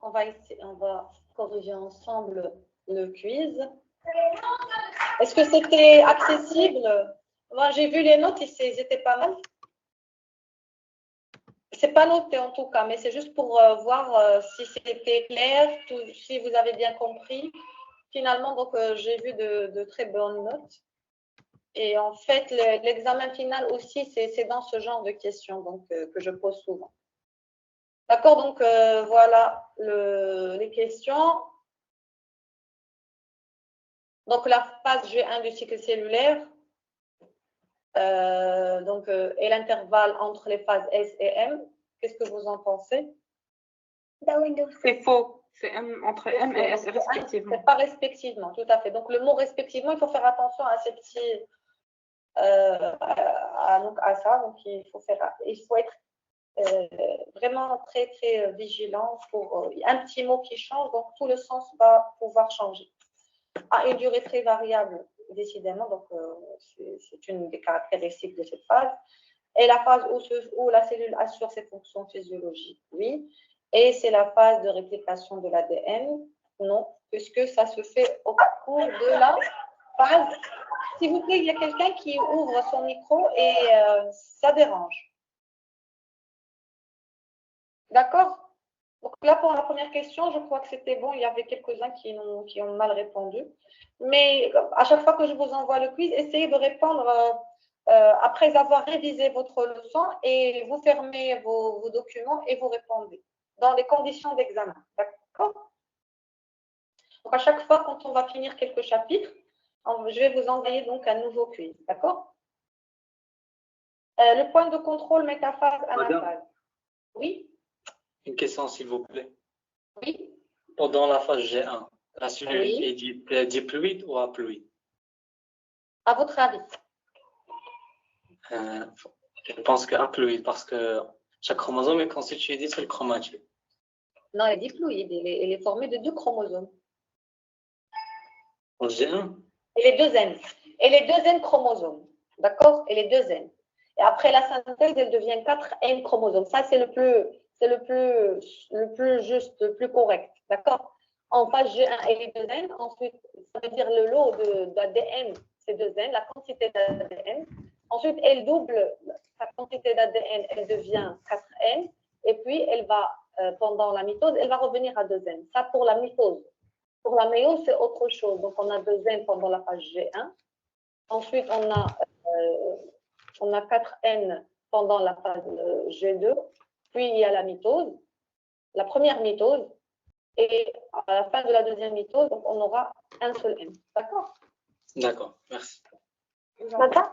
on va corriger ensemble le quiz. Est-ce que c'était accessible? Moi, j'ai vu les notes, ils étaient pas mal. C'est pas noté en tout cas, mais c'est juste pour voir si c'était clair, si vous avez bien compris. Finalement, donc, j'ai vu de très bonnes notes. Et en fait, l'examen final aussi, c'est dans ce genre de questions donc, que je pose souvent. D'accord, donc voilà les questions. Donc, la phase G1 du cycle cellulaire, et l'intervalle entre les phases S et M, qu'est-ce que vous en pensez? C'est faux. C'est entre M et S respectivement. C'est pas respectivement, tout à fait. Donc, le mot respectivement, il faut faire attention à ces petits, à ça. Donc, il faut être vraiment très, très vigilant pour un petit mot qui change. Donc, tout le sens va pouvoir changer. À une durée très variable, décidément. Donc, c'est une des caractéristiques de cette phase. Et la phase où la cellule assure ses fonctions physiologiques, oui. Et c'est la phase de réplication de l'ADN, non, puisque ça se fait au cours de la phase. S'il vous plaît, il y a quelqu'un qui ouvre son micro et ça dérange. D'accord? Donc là, pour la première question, je crois que c'était bon. Il y avait quelques-uns qui ont mal répondu. Mais à chaque fois que je vous envoie le quiz, essayez de répondre après avoir révisé votre leçon et vous fermez vos documents et vous répondez dans les conditions d'examen. D'accord? Donc, à chaque fois, quand on va finir quelques chapitres, je vais vous envoyer donc un nouveau quiz. D'accord? Le point de contrôle métaphase, anaphase. Oui? Une question, s'il vous plaît. Oui? Pendant la phase G1, la cellule est diploïde ou haploïde? À votre avis? Je pense que haploïde, parce que chaque chromosome est constitué d'une seule chromatide. Non, elle est diploïde. Elle est formée de 2 chromosomes. En G1? Elle est 2N. Elle est 2N chromosomes. D'accord? Elle est 2N. Et après la synthèse, elle devient 4N chromosomes. Ça, c'est le plus juste, le plus correct. D'accord? En phase G1, elle est 2N. Ensuite, ça veut dire le lot d'ADN, c'est 2N, la quantité d'ADN. Ensuite, elle double sa quantité d'ADN, elle devient 4N. Et puis, elle va, pendant la mitose, elle va revenir à 2N. Ça, pour la mitose. Pour la méiose, c'est autre chose. Donc, on a 2N pendant la phase G1. Ensuite, on a 4N pendant la phase G2. Puis, il y a la mitose, la première mitose. Et à la fin de la deuxième mitose, donc, on aura un seul N. D'accord? D'accord, merci. Madame?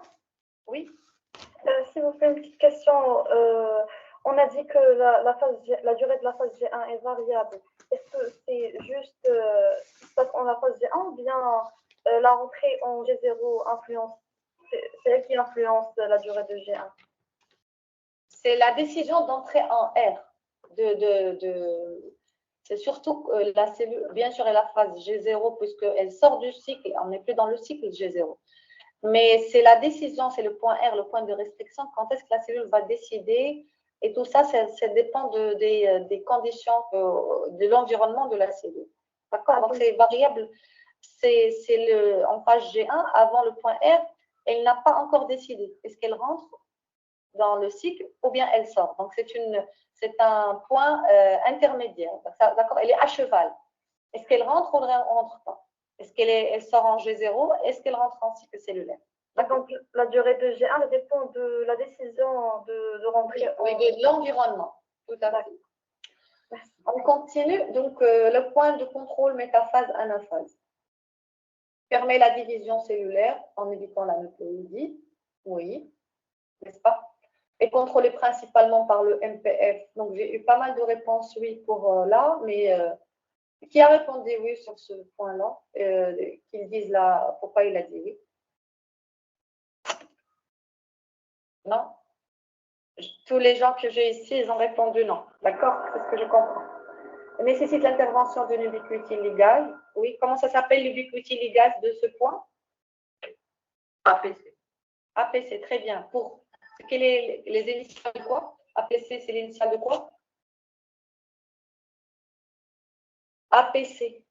Oui. Si vous faites une petite question, on a dit que la durée de la phase G1 est variable. Est-ce que c'est juste ce qui se passe en la phase G1 ou bien la rentrée en G0 influence, c'est elle qui influence la durée de G1? C'est la décision d'entrer en R. C'est surtout la cellule, bien sûr, elle a la phase G0 puisqu'elle sort du cycle, on n'est plus dans le cycle G0. Mais c'est la décision, c'est le point R, le point de restriction, quand est-ce que la cellule va décider, et tout ça, ça dépend des conditions, de l'environnement de la cellule. D'accord? Donc, c'est variable. En phase G1, avant le point R, elle n'a pas encore décidé. Est-ce qu'elle rentre dans le cycle ou bien elle sort? Donc, c'est un point intermédiaire. D'accord? Elle est à cheval. Est-ce qu'elle rentre ou elle ne rentre pas? Est-ce qu'elle sort en G0? Est-ce qu'elle rentre en cycle cellulaire? Donc, la durée de G1 dépend de la décision de rentrer. Oui, de l'environnement. Tout à fait. Merci. On continue. Donc, le point de contrôle métaphase, anaphase. Permet la division cellulaire en évitant la nucléoïdie. Oui, n'est-ce pas? Et contrôlé principalement par le MPF. Donc, j'ai eu pas mal de réponses oui pour là, mais qui a répondu oui sur ce point-là, qu'ils disent là, pourquoi il a dit oui? Non? Tous les gens que j'ai ici, ils ont répondu non. D'accord? C'est ce que je comprends. Nécessite l'intervention d'une ubiquitin ligase. Oui, comment ça s'appelle l'ubiquitin ligase de ce point? APC. APC, très bien. Pour quelles sont les initiales de quoi? APC, c'est l'initiale de quoi? APC.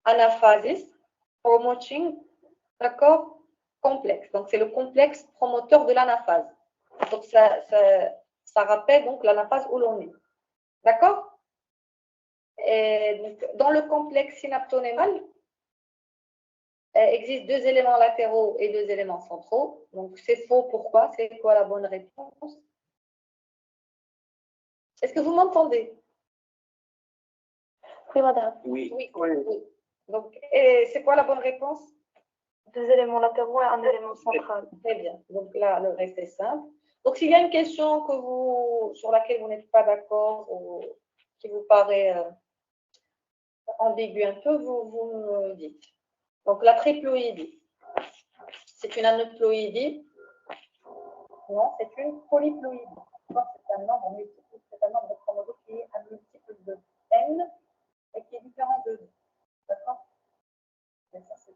Anaphasis, promoting, d'accord, complexe. Donc, c'est le complexe promoteur de l'anaphase. Donc, ça rappelle donc l'anaphase où l'on est. D'accord? Dans le complexe synaptonémal, il existe deux éléments latéraux et deux éléments centraux. Donc, c'est faux. Pourquoi? C'est quoi la bonne réponse? Est-ce que vous m'entendez? Oui, madame. Oui. Oui. Donc, c'est quoi la bonne réponse? Deux éléments latéraux et un élément central. Très bien. Donc là, le reste est simple. Donc, s'il y a une question sur laquelle vous n'êtes pas d'accord ou qui vous paraît ambiguë un peu, vous me dites. Donc, la triploïdie, c'est une aneuploïdie? Non, c'est une polyploïdie. C'est un nombre multiple, c'est un nombre de chromosomes qui est un multiple de n et qui est différent de 2. D'accord? Et ça, c'est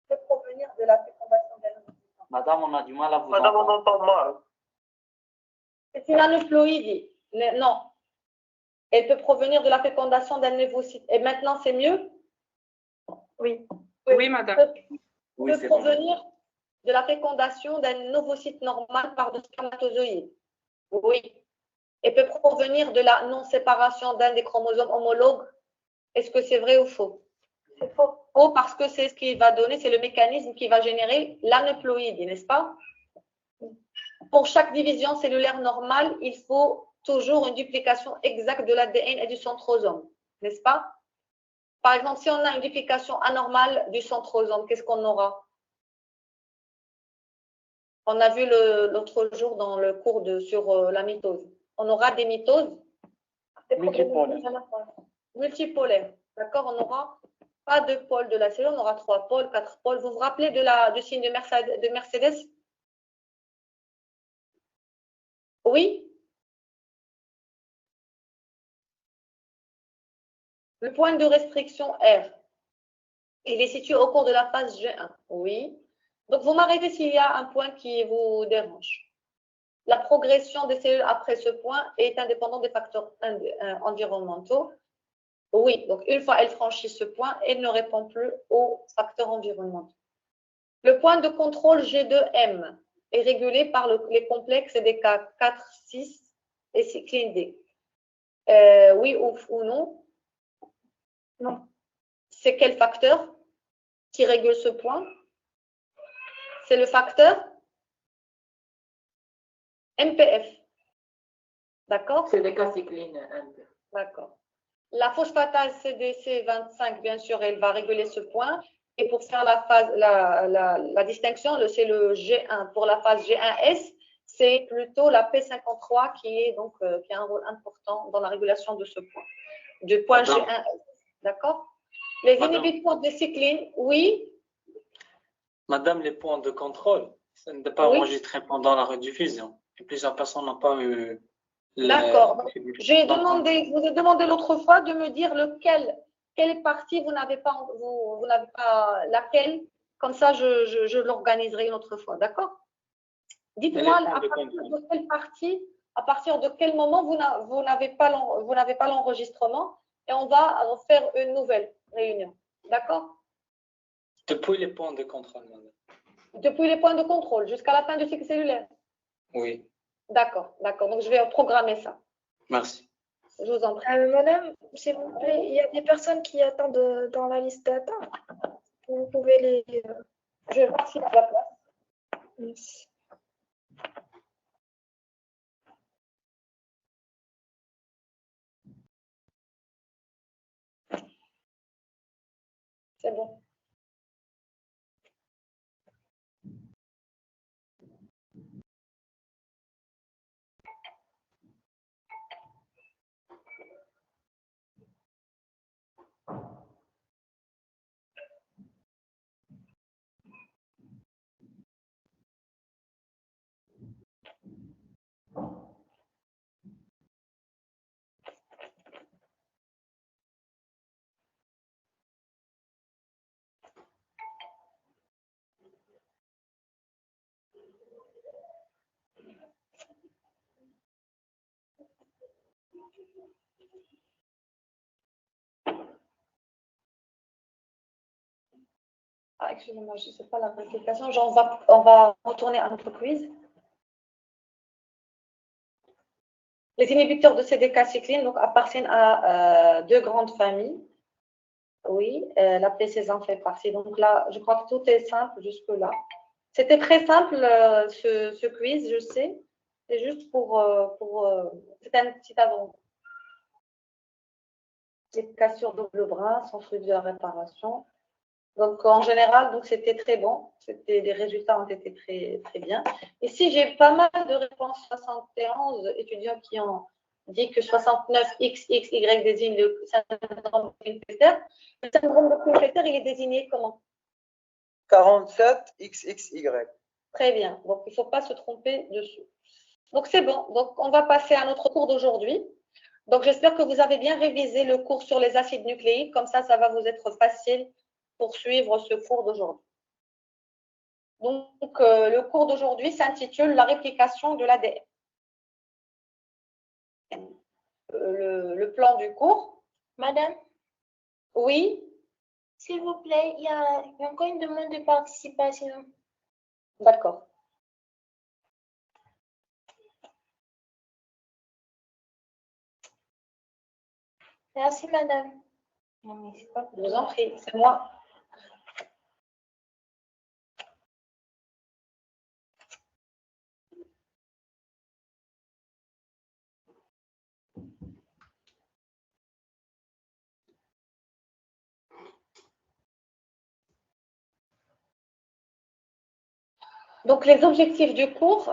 peut provenir de la fécondation d'un ovocyte. Madame, on a du mal à vous Madame, on entendre. entend mal. C'est une aneuploïdie. Non. Elle peut provenir de la fécondation d'un ovocyte. Et maintenant, c'est mieux? Oui. Oui, madame. Oui, Peut c'est bon. provenir de la fécondation d'un ovocyte normal par de spermatozoïdes. Oui. Et peut provenir de la non-séparation d'un des chromosomes homologues. Est-ce que c'est vrai ou faux? C'est faux. Faux parce que c'est ce qui va donner, c'est le mécanisme qui va générer l'aneuploïdie, n'est-ce pas? Pour chaque division cellulaire normale, il faut toujours une duplication exacte de l'ADN et du centrosome, n'est-ce pas? Par exemple, si on a une duplication anormale du centrosome, qu'est-ce qu'on aura? On a vu l'autre jour dans le cours sur la mitose. On aura des mitoses multipolaires. D'accord? On n'aura pas deux pôles de la cellule, on aura 3 pôles, 4 pôles. Vous vous rappelez du signe de Mercedes? Oui? Le point de restriction R, il est situé au cours de la phase G1. Oui. Donc, vous m'arrêtez s'il y a un point qui vous dérange. La progression des cellules après ce point est indépendante des facteurs environnementaux. Oui, donc une fois elle franchit ce point, elle ne répond plus aux facteurs environnementaux. Le point de contrôle G2M est régulé par les complexes des cas 4, 6 et cycline D. Oui ou non? Non. C'est quel facteur qui régule ce point? C'est le facteur MPF. D'accord? C'est des cas cyclines. D'accord. La phosphatase CDC25, bien sûr, elle va réguler ce point. Et pour faire la distinction, c'est le G1. Pour la phase G1S, c'est plutôt la P53 qui a un rôle important dans la régulation de ce point, du point G1S. D'accord? Les inhibiteurs de cycline, oui. Madame, les points de contrôle, ça ne doit pas enregistrer pendant la rediffusion. Et plusieurs personnes n'ont pas eu. D'accord. Je vous ai demandé l'autre fois de me dire quelle partie vous n'avez pas, laquelle, comme ça je l'organiserai une autre fois, d'accord? Dites-moi à partir de quelle partie, à partir de quel moment vous n'avez pas l'enregistrement et on va faire une nouvelle réunion, d'accord? Depuis les points de contrôle, madame. Depuis les points de contrôle jusqu'à la fin du cycle cellulaire? Oui. D'accord, d'accord. Donc je vais programmer ça. Merci. Je vous en prie. Madame, s'il vous plaît, il y a des personnes qui attendent dans la liste d'attente. Vous pouvez les. Je vais voir s'il y a la place. Merci. C'est bon. Ah, excusez-moi, je ne sais pas la réplication. On va retourner à notre quiz. Les inhibiteurs de CDK-cycline donc, appartiennent à deux grandes familles. Oui, la PCZ en fait partie. Donc là, je crois que tout est simple jusque-là. C'était très simple ce quiz, je sais. C'est juste c'est un petit avant. Les cassures double bras sans fruit de la réparation. Donc en général, donc c'était très bon. Les résultats ont été très, très bien. Ici, j'ai pas mal de réponses. 71 étudiants qui ont dit que 69XXY désigne le syndrome de Klinefelter. Le syndrome de Klinefelter, il est désigné comment? 47XXY. Très bien. Donc, il ne faut pas se tromper dessus. Donc, c'est bon. Donc, on va passer à notre cours d'aujourd'hui. Donc, j'espère que vous avez bien révisé le cours sur les acides nucléiques. Comme ça va vous être facile pour suivre ce cours d'aujourd'hui. Donc, le cours d'aujourd'hui s'intitule « La réplication de l'ADN ». Le plan du cours. Madame, Oui, s'il vous plaît, il y a encore une demande de participation. d'accord. Merci, madame. Je vous en prie, c'est moi. Donc, les objectifs du cours,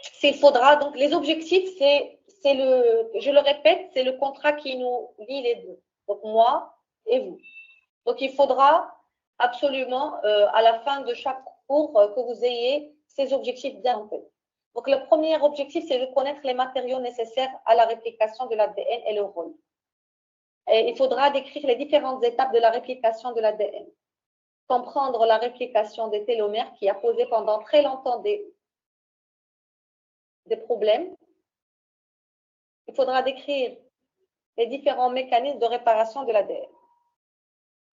s'il faudra, donc les objectifs, je le répète, c'est le contrat qui nous lie les deux. Donc, moi et vous. Donc, il faudra absolument, à la fin de chaque cours, que vous ayez ces objectifs bien en tête. Donc, le premier objectif, c'est de connaître les matériaux nécessaires à la réplication de l'ADN et le rôle. Et il faudra décrire les différentes étapes de la réplication de l'ADN. Comprendre la réplication des télomères qui a posé pendant très longtemps des problèmes. Il faudra décrire les différents mécanismes de réparation de l'ADN.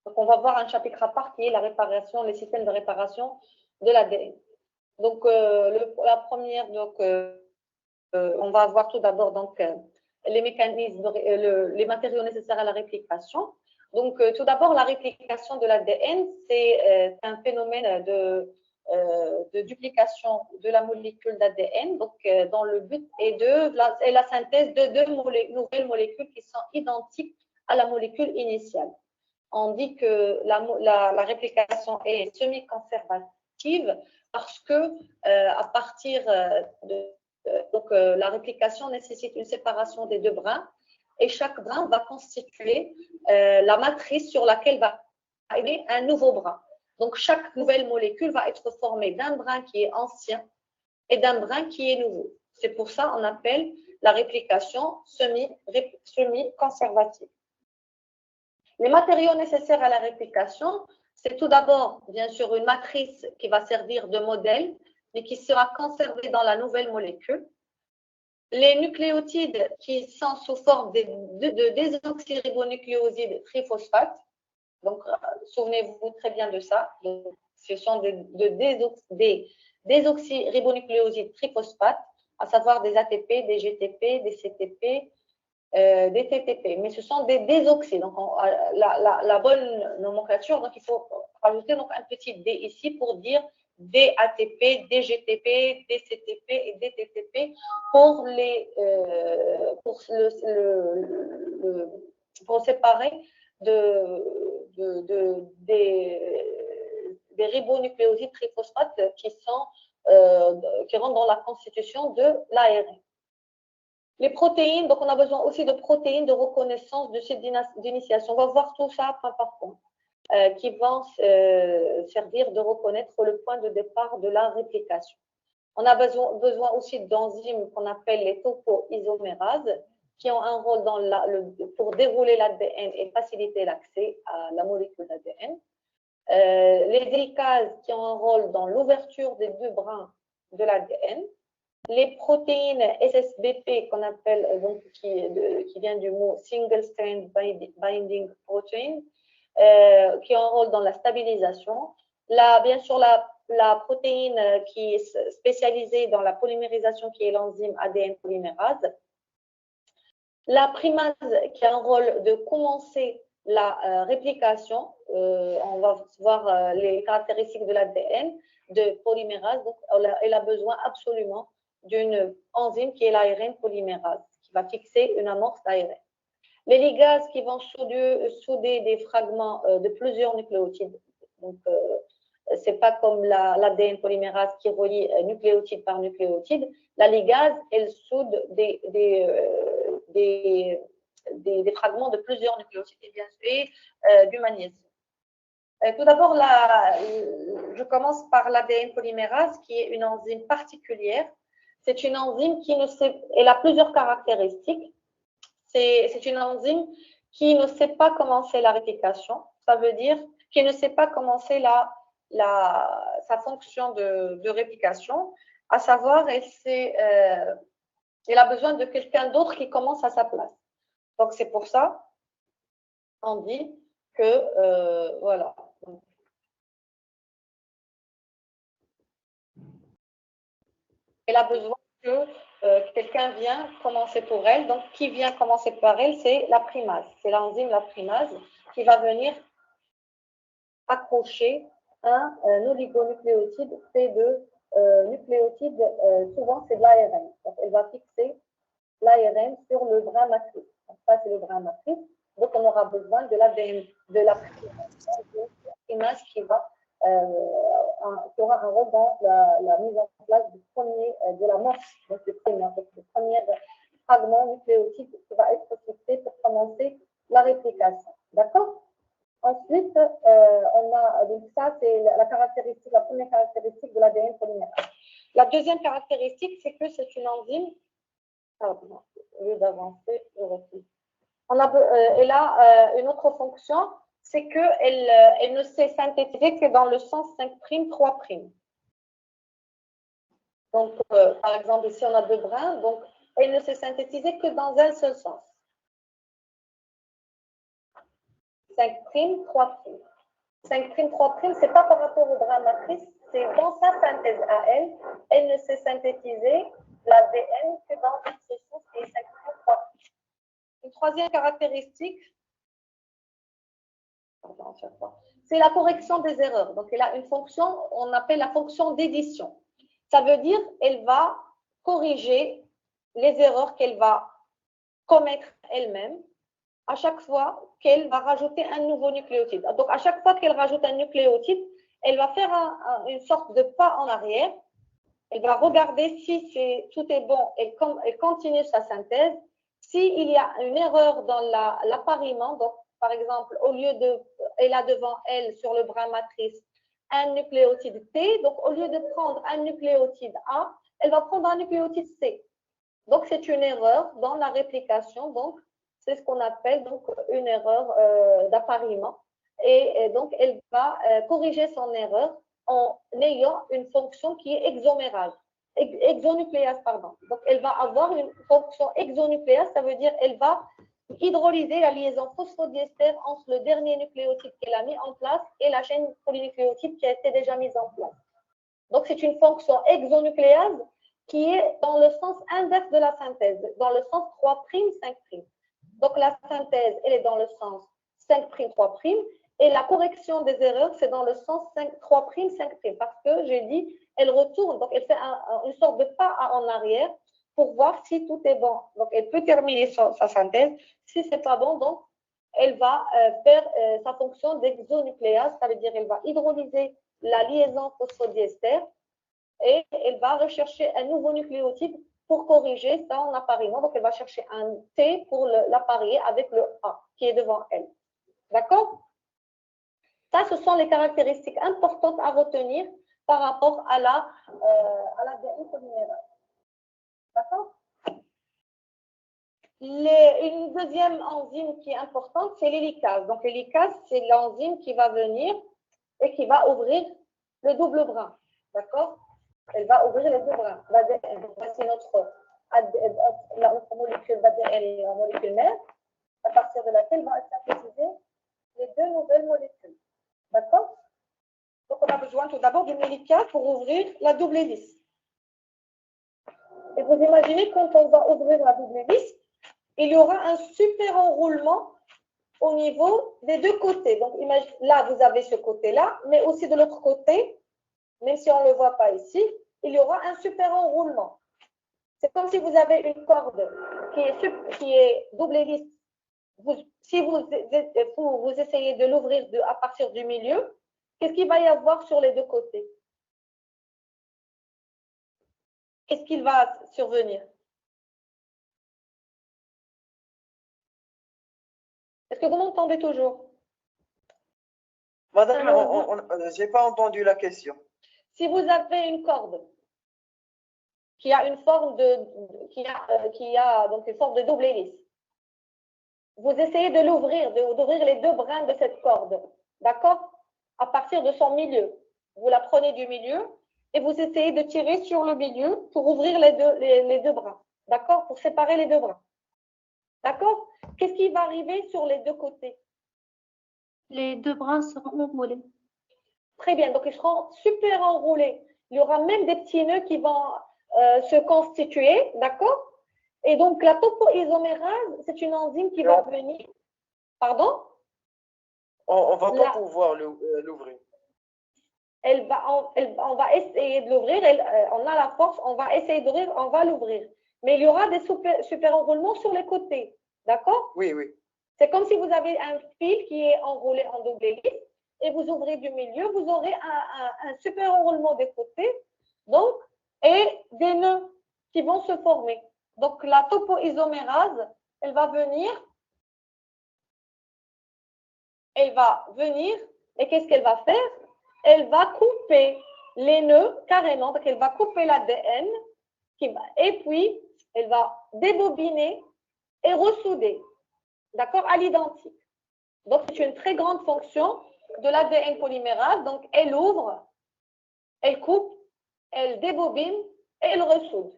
Donc, on va voir un chapitre à part qui est la réparation, les systèmes de réparation de l'ADN. Donc, la première, donc, on va voir tout d'abord donc les mécanismes, les matériaux nécessaires à la réplication. Donc, tout d'abord, la réplication de l'ADN, c'est un phénomène de duplication de la molécule d'ADN, donc dont le but est la synthèse de deux nouvelles molécules qui sont identiques à la molécule initiale. On dit que la réplication est semi-conservative parce que à partir la réplication nécessite une séparation des deux brins et chaque brin va constituer la matrice sur laquelle va arriver un nouveau brin. Donc, chaque nouvelle molécule va être formée d'un brin qui est ancien et d'un brin qui est nouveau. C'est pour ça qu'on appelle la réplication semi-conservative. Les matériaux nécessaires à la réplication, c'est tout d'abord, bien sûr, une matrice qui va servir de modèle, mais qui sera conservée dans la nouvelle molécule. Les nucléotides qui sont sous forme de désoxyribonucléosides triphosphate, donc souvenez-vous très bien de ça, ce sont des désoxyribonucléosides triphosphate, à savoir des ATP, des GTP, des CTP, des TTP, mais ce sont des désoxy. Donc, la bonne nomenclature, donc il faut rajouter donc, un petit D ici pour dire DATP, DGTP, DCTP et DTTP pour séparer des ribonucléosides triphosphates qui rentrent dans la constitution de l'ARN. Les protéines, donc on a besoin aussi de protéines de reconnaissance de site d'initiation. On va voir tout ça point par point, qui vont servir de reconnaître le point de départ de la réplication. On a besoin aussi d'enzymes qu'on appelle les topoisomérases, qui ont un rôle pour dérouler l'ADN et faciliter l'accès à la molécule d'ADN. Les hélicases qui ont un rôle dans l'ouverture des deux brins de l'ADN. les protéines SSBP qu'on appelle, donc, qui vient du mot Single Strand Binding Protein, qui ont un rôle dans la stabilisation. Bien sûr, la protéine qui est spécialisée dans la polymérisation, qui est l'enzyme ADN polymérase. La primase qui a un rôle de commencer la réplication. On va voir les caractéristiques de l'ADN de polymérase. Donc, elle a besoin absolument d'une enzyme qui est l'ARN polymérase, qui va fixer une amorce d'ARN. Les ligases qui vont souder des fragments de plusieurs nucléotides. Donc, ce n'est pas comme l'ADN polymérase qui relie nucléotide par nucléotide. La ligase, elle soude des fragments de plusieurs nucléotides et du magnésium. Tout d'abord, je commence par l'ADN polymérase, qui est une enzyme particulière. C'est une enzyme elle a plusieurs caractéristiques. C'est une enzyme qui ne sait pas commencer la réplication. Ça veut dire qu'il ne sait pas commencer sa fonction de réplication, à savoir, elle a besoin de quelqu'un d'autre qui commence à sa place. Donc, c'est pour ça qu'on dit que, voilà. Elle a besoin que quelqu'un vienne commencer pour elle. Donc, qui vient commencer par elle, c'est la primase. C'est l'enzyme, la primase, qui va venir accrocher un oligonucléotide fait de nucléotides, souvent c'est de l'ARN. Donc, elle va fixer l'ARN sur le brin matrice. Donc, ça, c'est le brin matrice. Donc, on aura besoin de l'ADN, de la primase qui aura un rôle dans la mise en place de l'amorce, donc le premier fragment nucléotide qui va être fixé pour commencer la réplication. D'accord? Ensuite, on a, donc ça, c'est la première caractéristique de l'ADN polymérase. La deuxième caractéristique, c'est que c'est une enzyme. Pardon, au lieu d'avancer, je refuse. Elle a une autre fonction, c'est qu'elle ne s'est synthétisée que dans le sens 5', 3'. Donc, par exemple, ici, on a deux brins, donc elle ne s'est synthétisée que dans un seul sens. 5', 3'. 5', 3', ce n'est pas par rapport au brin matrice, c'est dans sa synthèse à elle. Elle ne s'est synthétisée, l'ADN, que dans ce sens qui est 5', 3'. Une troisième caractéristique, c'est la correction des erreurs. Donc, elle a une fonction, on appelle la fonction d'édition. Ça veut dire qu'elle va corriger les erreurs qu'elle va commettre elle-même à chaque fois qu'elle va rajouter un nouveau nucléotide. Donc, à chaque fois qu'elle rajoute un nucléotide, elle va faire une sorte de pas en arrière. Elle va regarder si tout est bon. Elle continue sa synthèse. S'il y a une erreur dans l'appariement, donc par exemple, elle a devant elle, sur le brin matrice, un nucléotide T, donc au lieu de prendre un nucléotide A, elle va prendre un nucléotide C. Donc, c'est une erreur dans la réplication, donc c'est ce qu'on appelle donc une erreur d'appariement. Et donc, elle va corriger son erreur en ayant une fonction qui est exonucléase, pardon. Donc, elle va avoir une fonction exonucléase, ça veut dire qu'elle va hydrolyser la liaison phosphodiester entre le dernier nucléotide qu'elle a mis en place et la chaîne polynucléotide qui a été déjà mise en place. Donc, c'est une fonction exonucléase qui est dans le sens inverse de la synthèse, dans le sens 3', 5'. Donc, la synthèse, elle est dans le sens 5', 3', et la correction des erreurs, c'est dans le sens 3', 5', parce que j'ai dit, elle retourne, donc elle fait une sorte de pas en arrière pour voir si tout est bon. Donc, elle peut terminer sa synthèse. Si ce n'est pas bon, donc, elle va faire sa fonction d'exonucléase, ça veut dire qu'elle va hydrolyser la liaison phosphodiester et elle va rechercher un nouveau nucléotide pour corriger ça en appariement. Donc, elle va chercher un T pour l'apparier avec le A qui est devant elle. D'accord? Ça, ce sont les caractéristiques importantes à retenir par rapport à l'ADN polymérase. D'accord? Une deuxième enzyme qui est importante, c'est l'hélicase. Donc, l'hélicase, c'est l'enzyme qui va venir et qui va ouvrir le double brin. D'accord? Elle va ouvrir les deux brins d'ADN. Voici notre molécule d'ADN et la molécule mère, à partir de laquelle vont être synthétisées les deux nouvelles molécules. D'accord? Donc, on a besoin tout d'abord d'une hélica pour ouvrir la double hélice. Et vous imaginez, quand on va ouvrir la double hélice, il y aura un super enroulement au niveau des deux côtés. Donc, là, vous avez ce côté-là, mais aussi de l'autre côté, même si on ne le voit pas ici, il y aura un super enroulement. C'est comme si vous avez une corde qui est double hélice. Si vous essayez de l'ouvrir à partir du milieu, qu'est-ce qu'il va y avoir sur les deux côtés? Qu'est-ce qu'il va survenir? Est-ce que vous m'entendez toujours? Madame, je n'ai pas entendu la question. Si vous avez une corde qui a une forme donc une forme de double hélice, vous essayez de l'ouvrir, d'ouvrir les deux brins de cette corde, d'accord? À partir de son milieu. Vous la prenez du milieu et vous essayez de tirer sur le milieu pour ouvrir les deux brins, d'accord? Pour séparer les deux brins. D'accord? Qu'est-ce qui va arriver sur les deux côtés? Les deux brins seront enroulés. Très bien, donc ils seront super enroulés. Il y aura même des petits nœuds qui vont se constituer, d'accord? Et donc la topoisomérase, c'est une enzyme qui va venir. Pardon? On va pas pouvoir l'ouvrir. On va essayer de l'ouvrir, on a la force, on va essayer d'ouvrir, on va l'ouvrir. Mais il y aura des super enroulements sur les côtés, d'accord? Oui, oui. C'est comme si vous avez un fil qui est enroulé en double hélice et vous ouvrez du milieu, vous aurez un super enroulement des côtés, donc, et des nœuds qui vont se former. Donc, la topoisomérase, elle va venir, et qu'est-ce qu'elle va faire? Elle va couper les nœuds carrément, donc elle va couper l'ADN, et puis elle va débobiner et ressouder, d'accord, à l'identique. Donc, c'est une très grande fonction de l'ADN polymérase. Donc, elle ouvre, elle coupe, elle débobine et elle ressoude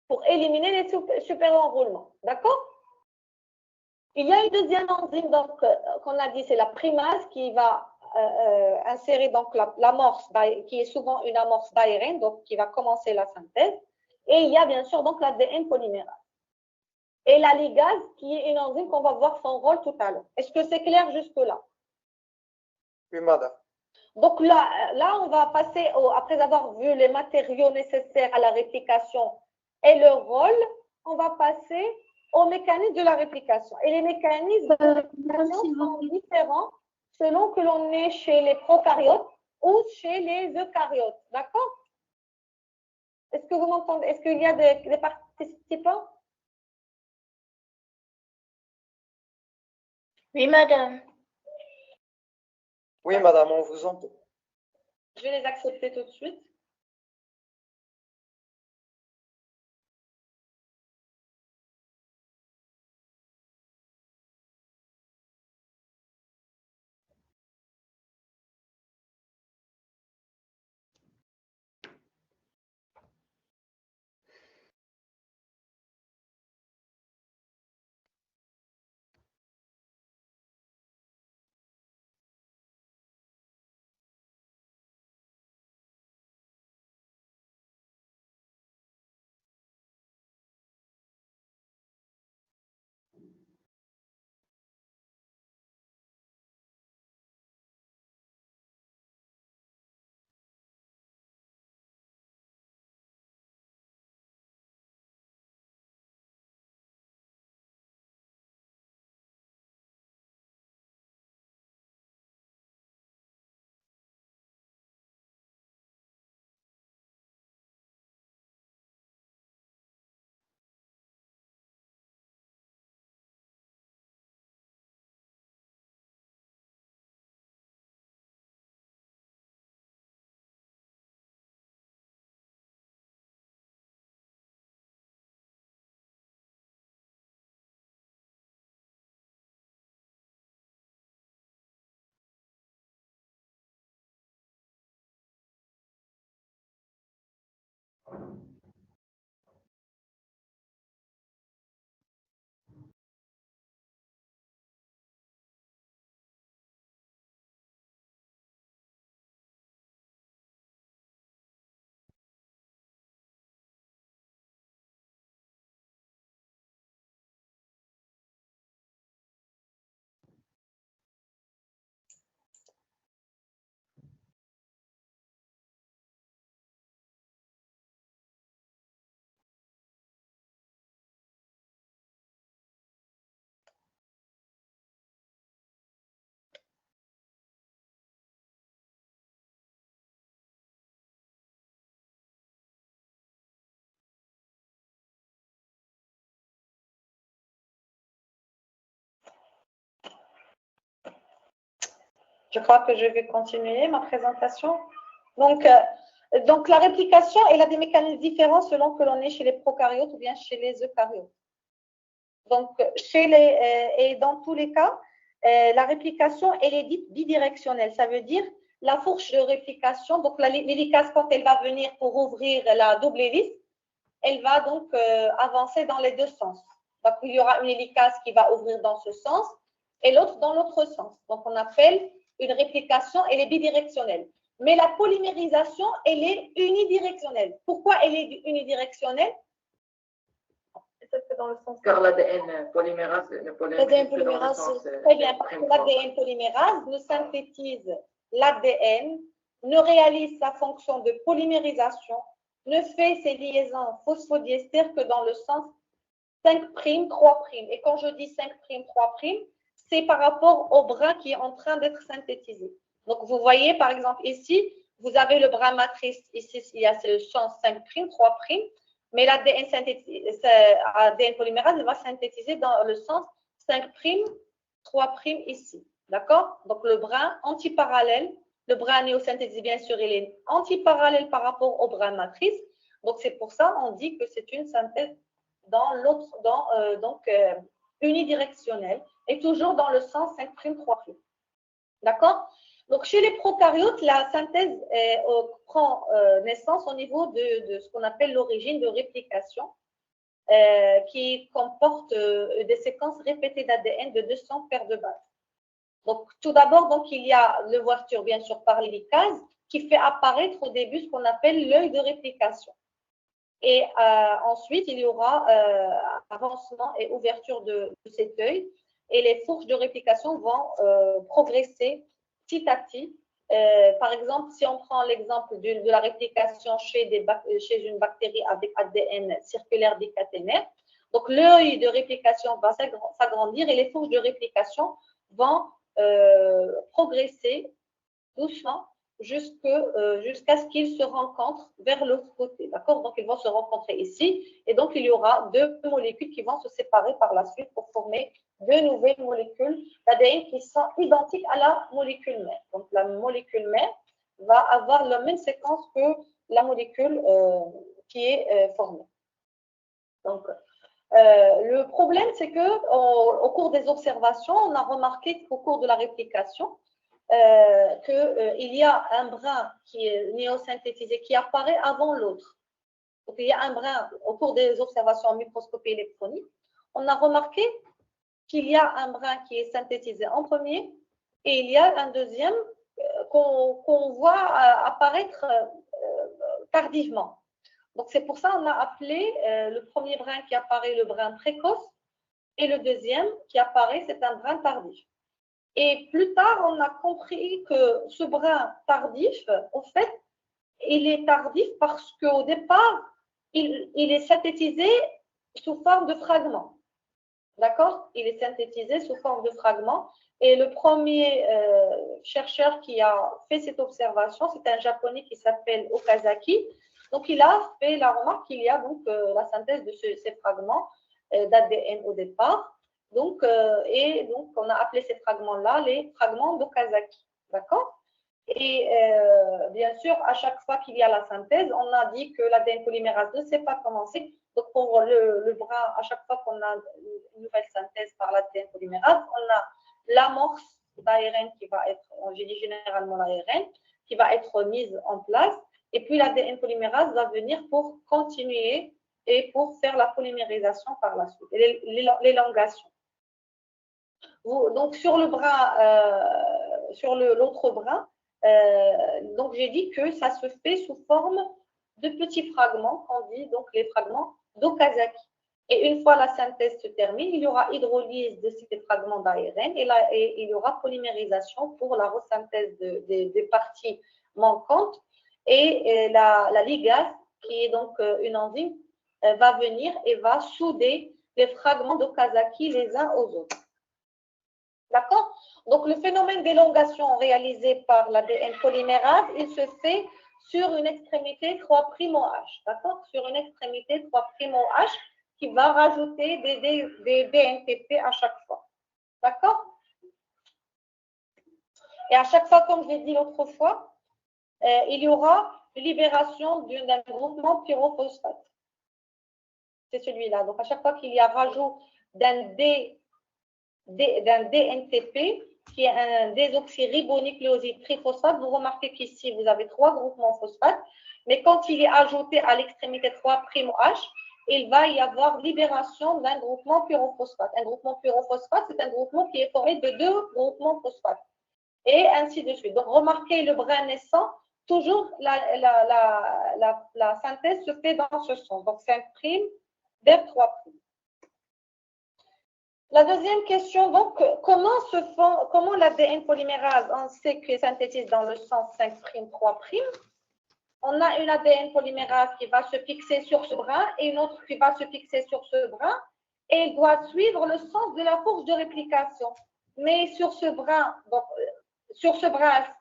pour éliminer les super enroulements, d'accord? Il y a une deuxième enzyme qu'on a dit, c'est la primase qui va insérer donc l'amorce, qui est souvent une amorce d'ARN, donc qui va commencer la synthèse. Et il y a bien sûr donc l'ADN polymérase. Et la ligase, qui est une enzyme qu'on va voir son rôle tout à l'heure. Est-ce que c'est clair jusque-là? Oui, madame. Donc là, on va passer, après avoir vu les matériaux nécessaires à la réplication et leur rôle, on va passer aux mécanismes de la réplication. Et les mécanismes de la réplication sont différents selon que l'on est chez les prokaryotes ou chez les eucaryotes. D'accord? Est-ce que vous m'entendez? Est-ce qu'il y a des participants? Oui, madame. Oui, madame, on vous entend. Je vais les accepter tout de suite. Je crois que je vais continuer ma présentation. Donc la réplication, elle a des mécanismes différents selon que l'on est chez les prokaryotes ou bien chez les eucaryotes. Donc, et dans tous les cas, la réplication, elle est dite bidirectionnelle. Ça veut dire la fourche de réplication, donc l'hélicase, quand elle va venir pour ouvrir la double hélice, elle va donc avancer dans les deux sens. Donc, il y aura une hélicase qui va ouvrir dans ce sens et l'autre dans l'autre sens. Donc, on appelle une réplication, elle est bidirectionnelle. Mais la polymérisation, elle est unidirectionnelle. Pourquoi elle est unidirectionnelle? Dans le sens Car l'ADN polymérase ne polymérise que dans le sens. Très bien, parce que l'ADN polymérase ne synthétise l'ADN, ne réalise sa fonction de polymérisation, ne fait ses liaisons phosphodiester que dans le sens 5', 3'. Et quand je dis 5', 3', c'est par rapport au brin qui est en train d'être synthétisé. Donc, vous voyez, par exemple, ici, vous avez le brin matrice. Ici, il y a le sens 5', 3'. Mais l'ADN polymérase va synthétiser dans le sens 5', 3' ici. D'accord? Donc, le brin antiparallèle, le brin néosynthétisé, bien sûr, il est antiparallèle par rapport au brin matrice. Donc, c'est pour ça qu'on dit que c'est une synthèse dans l'autre, unidirectionnelle et toujours dans le sens 5', 3'. D'accord? Donc, chez les prokaryotes, la synthèse prend naissance au niveau de ce qu'on appelle l'origine de réplication, qui comporte des séquences répétées d'ADN de 200 paires de bases. Donc, tout d'abord, donc, il y a l'ouverture, bien sûr, par l'hélicase, qui fait apparaître au début ce qu'on appelle l'œil de réplication. Et ensuite, il y aura avancement et ouverture de cet œil, et les fourches de réplication vont progresser petit à petit. Par exemple, si on prend l'exemple de la réplication chez une bactérie avec ADN circulaire décaténaire, donc l'œil de réplication va s'agrandir et les fourches de réplication vont progresser doucement jusqu'à ce qu'ils se rencontrent vers l'autre côté. D'accord? Donc, ils vont se rencontrer ici et donc il y aura deux molécules qui vont se séparer par la suite pour former deux nouvelles molécules d'ADN qui sont identiques à la molécule mère. Donc, la molécule mère va avoir la même séquence que la molécule qui est formée. Donc, le problème, c'est qu'au cours des observations, on a remarqué qu'au cours de la réplication, qu'il y a un brin qui est néosynthétisé qui apparaît avant l'autre. Donc, il y a un brin au cours des observations en microscopie électronique. On a remarqué qu'il y a un brin qui est synthétisé en premier et il y a un deuxième qu'on voit apparaître tardivement. Donc, c'est pour ça qu'on a appelé le premier brin qui apparaît le brin précoce et le deuxième qui apparaît, c'est un brin tardif. Et plus tard, on a compris que ce brin tardif, en fait, il est tardif parce qu'au départ, il est synthétisé sous forme de fragments. D'accord? Il est synthétisé sous forme de fragments. Et le premier chercheur qui a fait cette observation, c'est un Japonais qui s'appelle Okazaki. Donc, il a fait la remarque qu'il y a donc la synthèse de ces fragments d'ADN au départ. Donc, on a appelé ces fragments-là les fragments d'Okazaki. D'accord? Et bien sûr, à chaque fois qu'il y a la synthèse, on a dit que l'ADN polymérase ne sait pas commencer. Donc, pour le brin, à chaque fois qu'on a une nouvelle synthèse par l'ADN polymérase, on a l'amorce d'ARN qui va être, j'ai dit généralement l'ARN, qui va être mise en place. Et puis, l'ADN polymérase va venir pour continuer et pour faire la polymérisation par la suite, l'élongation. Donc, sur le brin, sur l'autre brin, donc j'ai dit que ça se fait sous forme de petits fragments, on dit donc les fragments d'Okazaki. Et une fois la synthèse se termine, il y aura hydrolyse de ces fragments d'ARN et il y aura polymérisation pour la resynthèse des parties manquantes. Et la ligase, qui est donc une enzyme, va venir et va souder les fragments d'Okazaki les uns aux autres. D'accord? Donc, le phénomène d'élongation réalisé par l'ADN polymérase, il se fait sur une extrémité 3'OH. D'accord? Sur une extrémité 3'OH qui va rajouter des DNTP à chaque fois. D'accord? Et à chaque fois, comme je l'ai dit l'autre fois, il y aura libération d'un groupement pyrophosphate. C'est celui-là. Donc, à chaque fois qu'il y a rajout d'un DNTP, qui est un désoxyribonucléoside triphosphate, vous remarquez qu'ici, vous avez 3 groupements phosphates, mais quand il est ajouté à l'extrémité 3'OH, il va y avoir libération d'un groupement pyrophosphate. Un groupement pyrophosphate, c'est un groupement qui est formé de 2 groupements phosphates. Et ainsi de suite. Donc, remarquez le brin naissant, toujours la synthèse se fait dans ce sens. Donc, 5' vers 3'. La deuxième question, donc, comment l'ADN polymérase, on sait qu'il synthétise dans le sens 5', 3'. On a une ADN polymérase qui va se fixer sur ce brin et une autre qui va se fixer sur ce brin. Et il doit suivre le sens de la force de réplication. Mais sur ce brin, donc,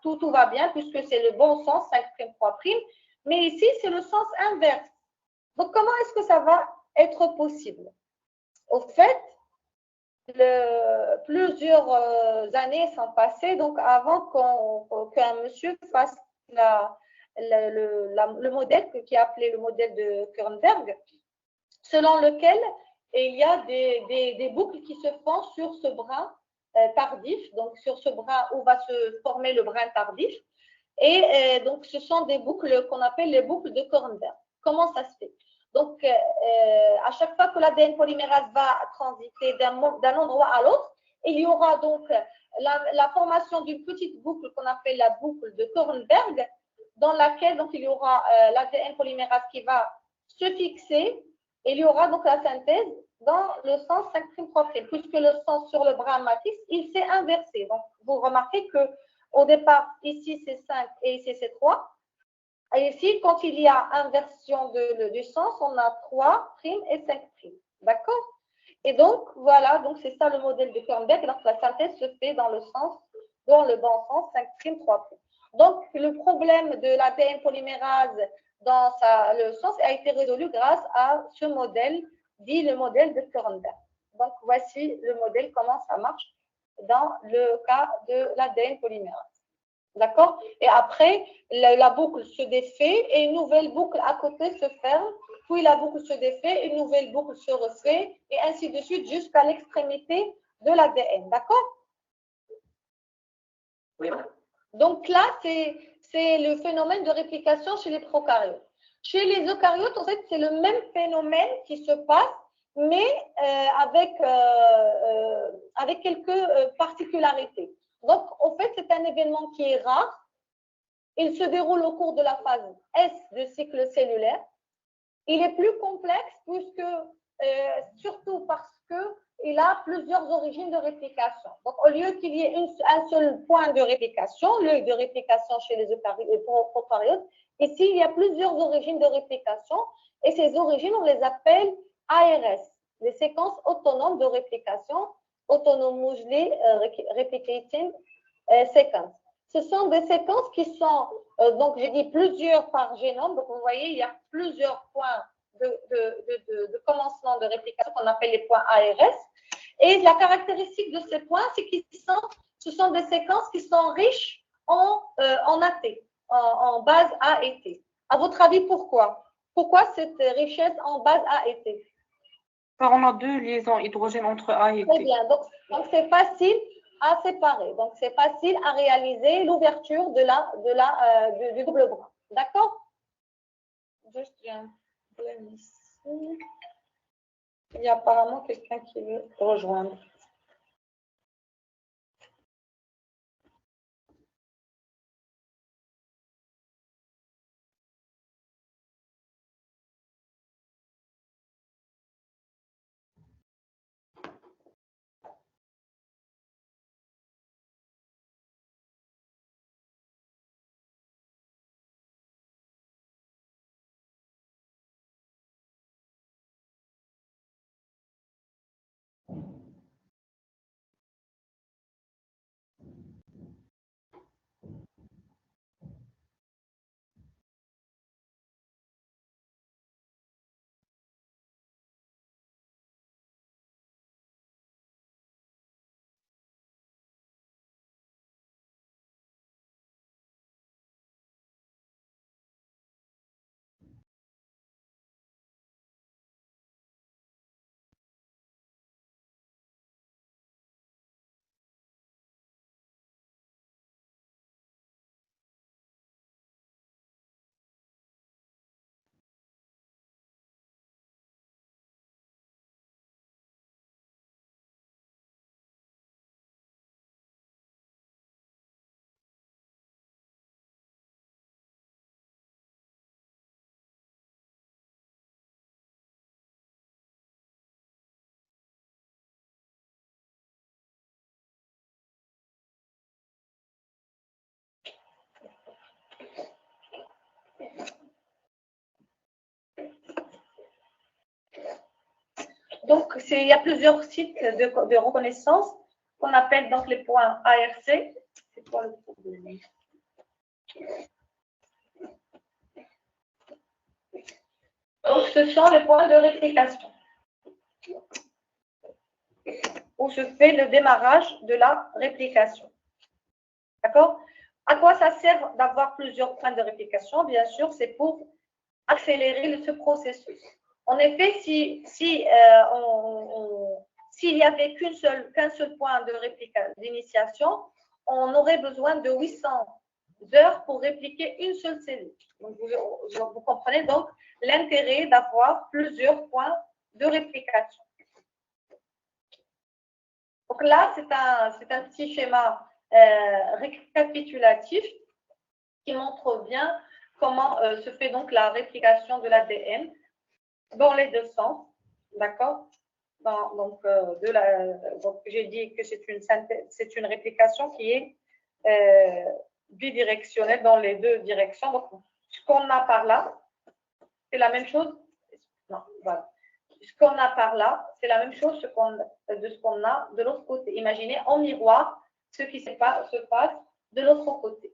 tout va bien puisque c'est le bon sens, 5', 3'. Mais ici, c'est le sens inverse. Donc, comment est-ce que ça va être possible? Au fait, plusieurs années sont passées, donc avant qu'un monsieur fasse le modèle qui est appelé le modèle de Kernberg, selon lequel il y a des boucles qui se font sur ce brin tardif, donc sur ce brin où va se former le brin tardif. Et donc, ce sont des boucles qu'on appelle les boucles de Kernberg. Comment ça se fait? Donc, à chaque fois que l'ADN polymérase va transiter d'un endroit à l'autre, il y aura donc la formation d'une petite boucle qu'on appelle la boucle de Kernberg, dans laquelle donc, il y aura l'ADN polymérase qui va se fixer, et il y aura donc la synthèse dans le sens 5', 3', puisque le sens sur le brin matrice, il s'est inversé. Donc, vous remarquez qu'au départ, ici c'est 5 et ici c'est 3. Et ici, quand il y a inversion du sens, on a 3' et 5'. D'accord? Et donc, voilà, donc c'est ça le modèle de Kernberg. Donc, la synthèse se fait dans le bon sens, 5', 3'. Donc, le problème de l'ADN polymérase dans le sens a été résolu grâce à ce modèle, dit le modèle de Kernberg. Donc, voici le modèle, comment ça marche dans le cas de l'ADN polymérase. D'accord? Et après, la boucle se défait et une nouvelle boucle à côté se ferme. Puis la boucle se défait, une nouvelle boucle se refait et ainsi de suite jusqu'à l'extrémité de l'ADN. D'accord? Oui. Donc là, c'est le phénomène de réplication chez les prokaryotes. Chez les eucaryotes, en fait, c'est le même phénomène qui se passe, mais avec quelques particularités. Donc, en fait, c'est un événement qui est rare. Il se déroule au cours de la phase S du cycle cellulaire. Il est plus complexe surtout parce qu'il a plusieurs origines de réplication. Donc, au lieu qu'il y ait un seul point de réplication, l'œil de réplication chez les prokaryotes, ici, il y a plusieurs origines de réplication et ces origines, on les appelle ARS, les séquences autonomes de réplication, autonomously replicating sequence. Ce sont des séquences qui sont, donc j'ai dit plusieurs par génome, donc vous voyez, il y a plusieurs points de commencement de réplication qu'on appelle les points ARS. Et la caractéristique de ces points, c'est que ce sont des séquences qui sont riches en AT, en base A et T. À votre avis, pourquoi? Pourquoi cette richesse en base A et T? Car on a 2 liaisons hydrogènes entre A et T. Très bien, donc c'est facile à séparer. Donc, c'est facile à réaliser l'ouverture du double bras. D'accord? Juste, j'ai un problème ici. Il y a apparemment quelqu'un qui veut rejoindre. il y a plusieurs sites de reconnaissance qu'on appelle donc les points ARC. C'est quoi le problème? Donc, ce sont les points de réplication où se fait le démarrage de la réplication. D'accord? À quoi ça sert d'avoir plusieurs points de réplication? Bien sûr, c'est pour accélérer ce processus. En effet, s'il n'y avait qu'un seul point d'initiation, on aurait besoin de 800 heures pour répliquer une seule cellule. Donc, vous comprenez donc l'intérêt d'avoir plusieurs points de réplication. Donc là, c'est un petit schéma récapitulatif qui montre bien comment se fait donc la réplication de l'ADN dans les deux sens, d'accord? Donc, j'ai dit que c'est une réplication qui est bidirectionnelle dans les deux directions. Donc, ce qu'on a par là, c'est la même chose. Non, voilà. Ce qu'on a par là, c'est la même chose de ce qu'on a de l'autre côté. Imaginez en miroir ce qui se passe de l'autre côté.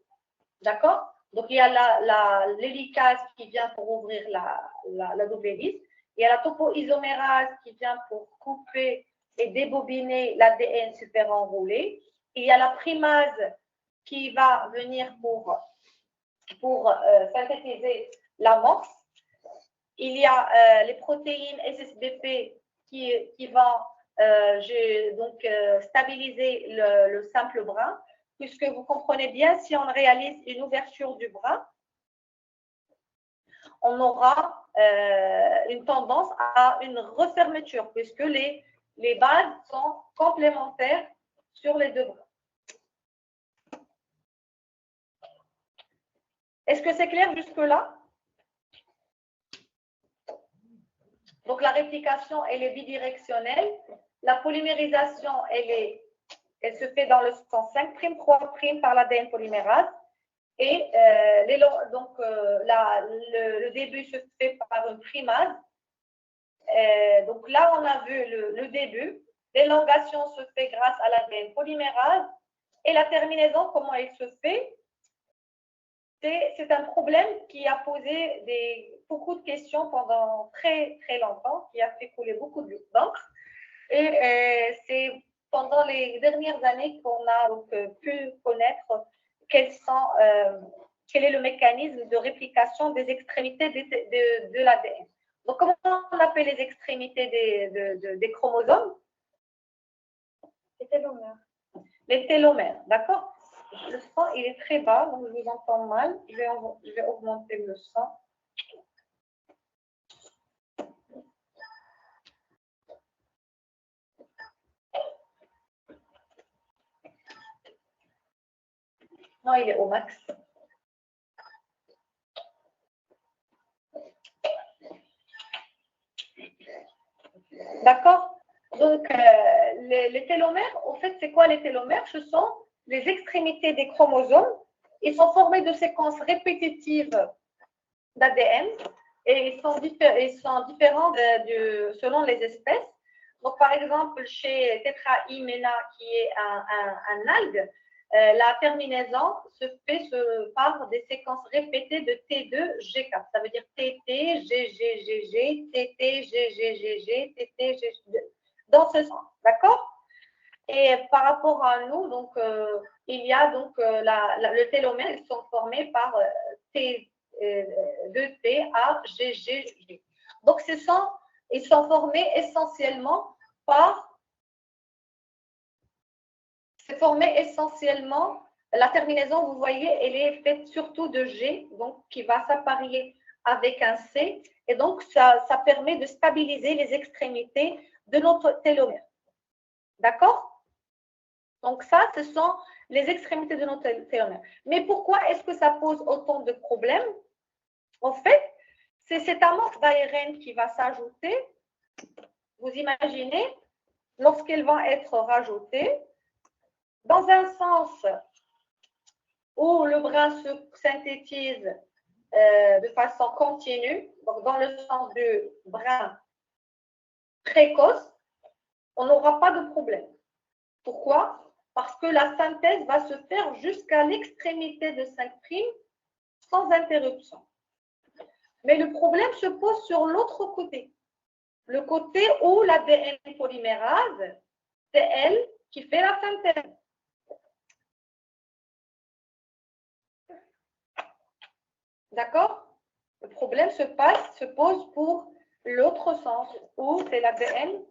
D'accord? Donc, il y a l'hélicase qui vient pour ouvrir la double hélice. Il y a la topoisomérase qui vient pour couper et débobiner l'ADN super enroulé. Il y a la primase qui va venir pour synthétiser l'amorce. Il y a les protéines SSBP qui vont stabiliser le simple brin, puisque vous comprenez bien, si on réalise une ouverture du brin, on aura une tendance à une refermeture, puisque les bases sont complémentaires sur les deux brins. Est-ce que c'est clair jusque-là? Donc, la réplication, elle est bidirectionnelle. La polymérisation, elle se fait dans le sens 5', 3' par l'ADN polymérase. Et le début se fait par une primase. Donc là, on a vu le début. L'élongation se fait grâce à l'ADN polymérase. Et la terminaison, comment elle se fait? C'est un problème qui a posé beaucoup de questions pendant très, très longtemps, qui a fait couler beaucoup d'encre. Et c'est pendant les dernières années qu'on a pu connaître quel est le mécanisme de réplication des extrémités de l'ADN. Donc, comment on appelle les extrémités des chromosomes? Les télomères. Les télomères, d'accord? Le son, il est très bas, donc je vous entends mal. Je vais augmenter le son. Non, il est au max. D'accord? Donc, les télomères, au fait, c'est quoi les télomères? Ce sont les extrémités des chromosomes. Ils sont formés de séquences répétitives d'ADN et ils sont différents selon les espèces. Donc, par exemple, chez Tetrahymena, qui est un algue, la terminaison se fait par des séquences répétées de T2, G4. Ça veut dire TT, GG, TT, GG, TT, GG, dans ce sens. D'accord? Et par rapport à nous, donc, il y a donc le télomère, ils sont formés par T, 2T à GG. Donc, ils sont formés essentiellement la terminaison, vous voyez, elle est faite surtout de G, donc qui va s'apparier avec un C, et donc ça permet de stabiliser les extrémités de notre télomère. D'accord? Donc ça, ce sont les extrémités de notre télomère. Mais pourquoi est-ce que ça pose autant de problèmes? En fait, c'est cette amorce d'ARN qui va s'ajouter. Vous imaginez, lorsqu'elle va être rajoutée, dans un sens où le brin se synthétise de façon continue, donc dans le sens du brin précoce, on n'aura pas de problème. Pourquoi? Parce que la synthèse va se faire jusqu'à l'extrémité de 5' sans interruption. Mais le problème se pose sur l'autre côté. Le côté où l'ADN polymérase, c'est elle qui fait la synthèse. D'accord? Le problème se pose pour l'autre sens, où c'est l'ADN,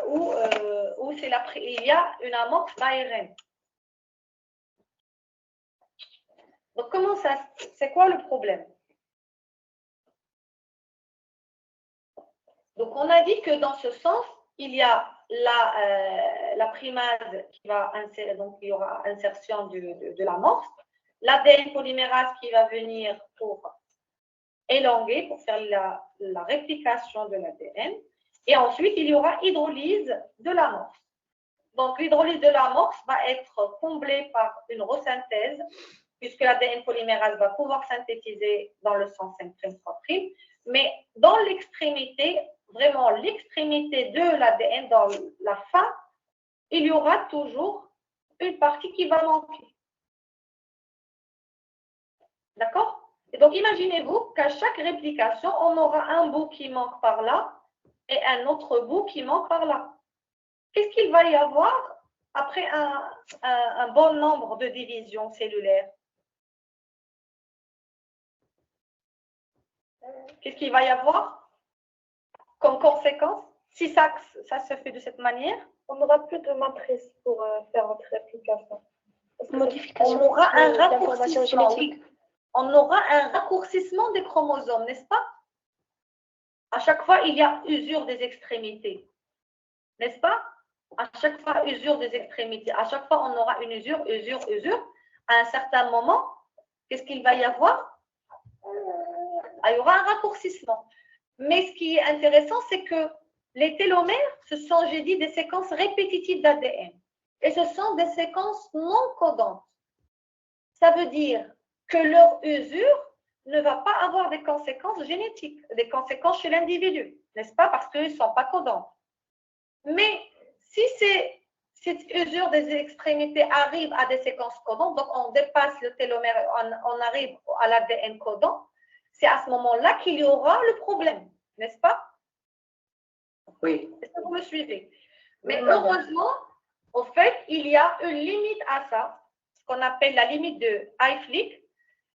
où il y a une amorce d'ARN. Donc, comment ça, c'est quoi le problème? Donc, on a dit que dans ce sens, il y a la primase qui va insérer, donc il y aura insertion de l'amorce, l'ADN polymérase qui va venir pour élanger, pour faire la réplication de l'ADN, et ensuite il y aura hydrolyse de l'amorce. Donc, l'hydrolyse de l'amorce va être comblée par une resynthèse, puisque l'ADN polymérase va pouvoir synthétiser dans le sens 5'3', mais dans l'extrémité, vraiment l'extrémité de l'ADN, dans la fin, il y aura toujours une partie qui va manquer. D'accord? Et donc, imaginez-vous qu'à chaque réplication, on aura un bout qui manque par là et un autre bout qui manque par là. Qu'est-ce qu'il va y avoir après un bon nombre de divisions cellulaires? Qu'est-ce qu'il va y avoir comme conséquence? Si ça se fait de cette manière, on n'aura plus de matrice pour faire notre réplication. Modification. On aura un raccourcissement, oui. On aura un raccourcissement des chromosomes, n'est-ce pas? À chaque fois, il y a usure des extrémités, n'est-ce pas? À chaque fois, usure des extrémités. À chaque fois, on aura une usure. À un certain moment, qu'est-ce qu'il va y avoir? Il y aura un raccourcissement. Mais ce qui est intéressant, c'est que les télomères, ce sont, j'ai dit, des séquences répétitives d'ADN. Et ce sont des séquences non codantes. Ça veut dire que leur usure ne va pas avoir des conséquences génétiques, des conséquences chez l'individu, n'est-ce pas? Parce qu'ils ne sont pas codants. Mais si cette usure des extrémités arrive à des séquences codantes, donc on dépasse le télomère, on arrive à l'ADN codant, c'est à ce moment-là qu'il y aura le problème, n'est-ce pas? Oui. Est-ce que vous me suivez? Mais heureusement, au fait, il y a une limite à ça, ce qu'on appelle la limite de Hayflick,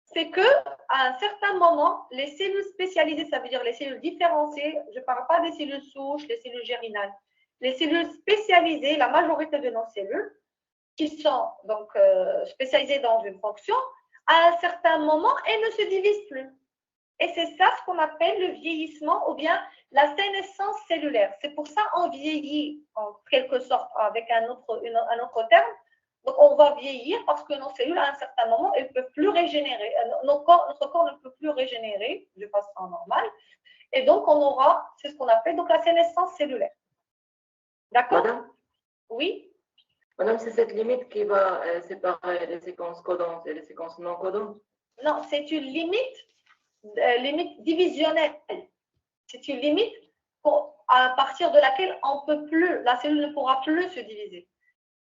c'est qu'à un certain moment, les cellules spécialisées, ça veut dire les cellules différenciées, je ne parle pas des cellules souches, les cellules germinales, les cellules spécialisées, la majorité de nos cellules, qui sont donc spécialisées dans une fonction, à un certain moment, elles ne se divisent plus. Et c'est ça ce qu'on appelle le vieillissement ou bien la sénescence cellulaire. C'est pour ça qu'on vieillit en quelque sorte avec un autre terme. Donc, on va vieillir parce que nos cellules, à un certain moment, elles ne peuvent plus régénérer. Notre corps ne peut plus régénérer de façon normale. Et donc, on aura, c'est ce qu'on appelle donc, la sénescence cellulaire. D'accord? Madame? Oui? Madame, c'est cette limite qui va séparer les séquences codantes et les séquences non codantes? Non, c'est une limite divisionnelle. C'est une limite à partir de laquelle on peut plus, la cellule ne pourra plus se diviser.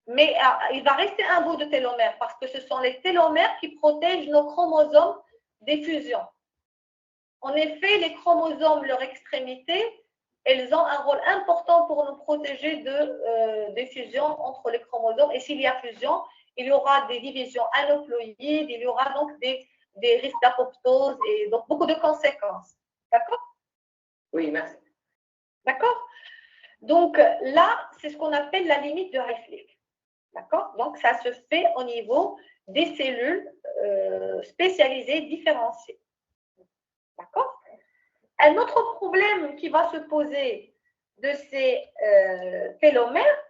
Mais il va rester un bout de télomère parce que ce sont les télomères qui protègent nos chromosomes des fusions. En effet, les chromosomes, leur extrémité, elles ont un rôle important pour nous protéger des fusions entre les chromosomes. Et s'il y a fusion, il y aura des divisions aneuploïdes, il y aura donc des risques d'apoptose et donc beaucoup de conséquences. D'accord? Oui, merci. D'accord? Donc là, c'est ce qu'on appelle la limite de Hayflick. D'accord? Donc ça se fait au niveau des cellules spécialisées différenciées. D'accord? Un autre problème qui va se poser de ces télomères,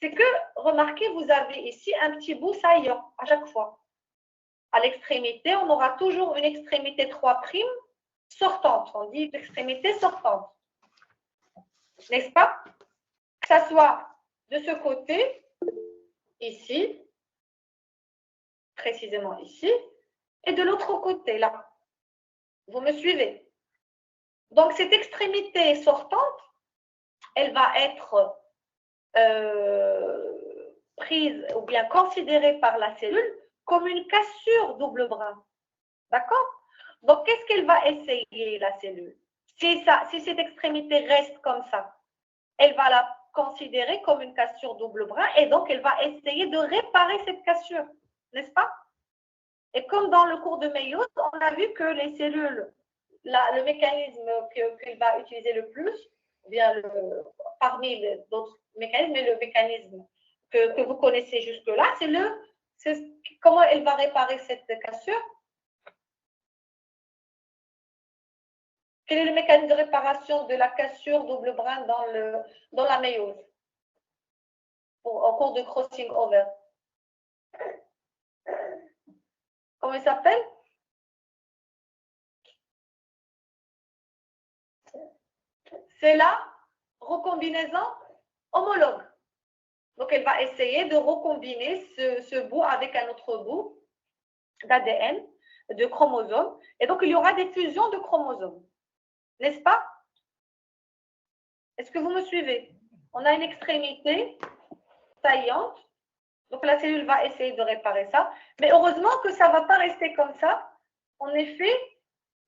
c'est que, remarquez, vous avez ici un petit bout saillant à chaque fois. À l'extrémité, on aura toujours une extrémité 3' sortante. On dit extrémité sortante. N'est-ce pas? Que ça soit de ce côté, ici, précisément ici, et de l'autre côté, là. Vous me suivez? Donc, cette extrémité sortante, elle va être prise ou bien considérée par la cellule comme une cassure double brin. D'accord? Donc, qu'est-ce qu'elle va essayer, la cellule? Si cette extrémité reste comme ça, elle va la considérer comme une cassure double brin et donc elle va essayer de réparer cette cassure, n'est-ce pas? Et comme dans le cours de méiose, on a vu que les cellules, le mécanisme qu'il va utiliser le plus, bien parmi d'autres mécanismes, mais le mécanisme que vous connaissez jusque-là, c'est comment elle va réparer cette cassure. Quel est le mécanisme de réparation de la cassure double brin dans la méiose au cours de crossing over? Comment il s'appelle? C'est la recombinaison homologue. Donc, elle va essayer de recombiner ce bout avec un autre bout d'ADN, de chromosomes. Et donc, il y aura des fusions de chromosomes. N'est-ce pas? Est-ce que vous me suivez? On a une extrémité saillante. Donc, la cellule va essayer de réparer ça. Mais heureusement que ça ne va pas rester comme ça. En effet,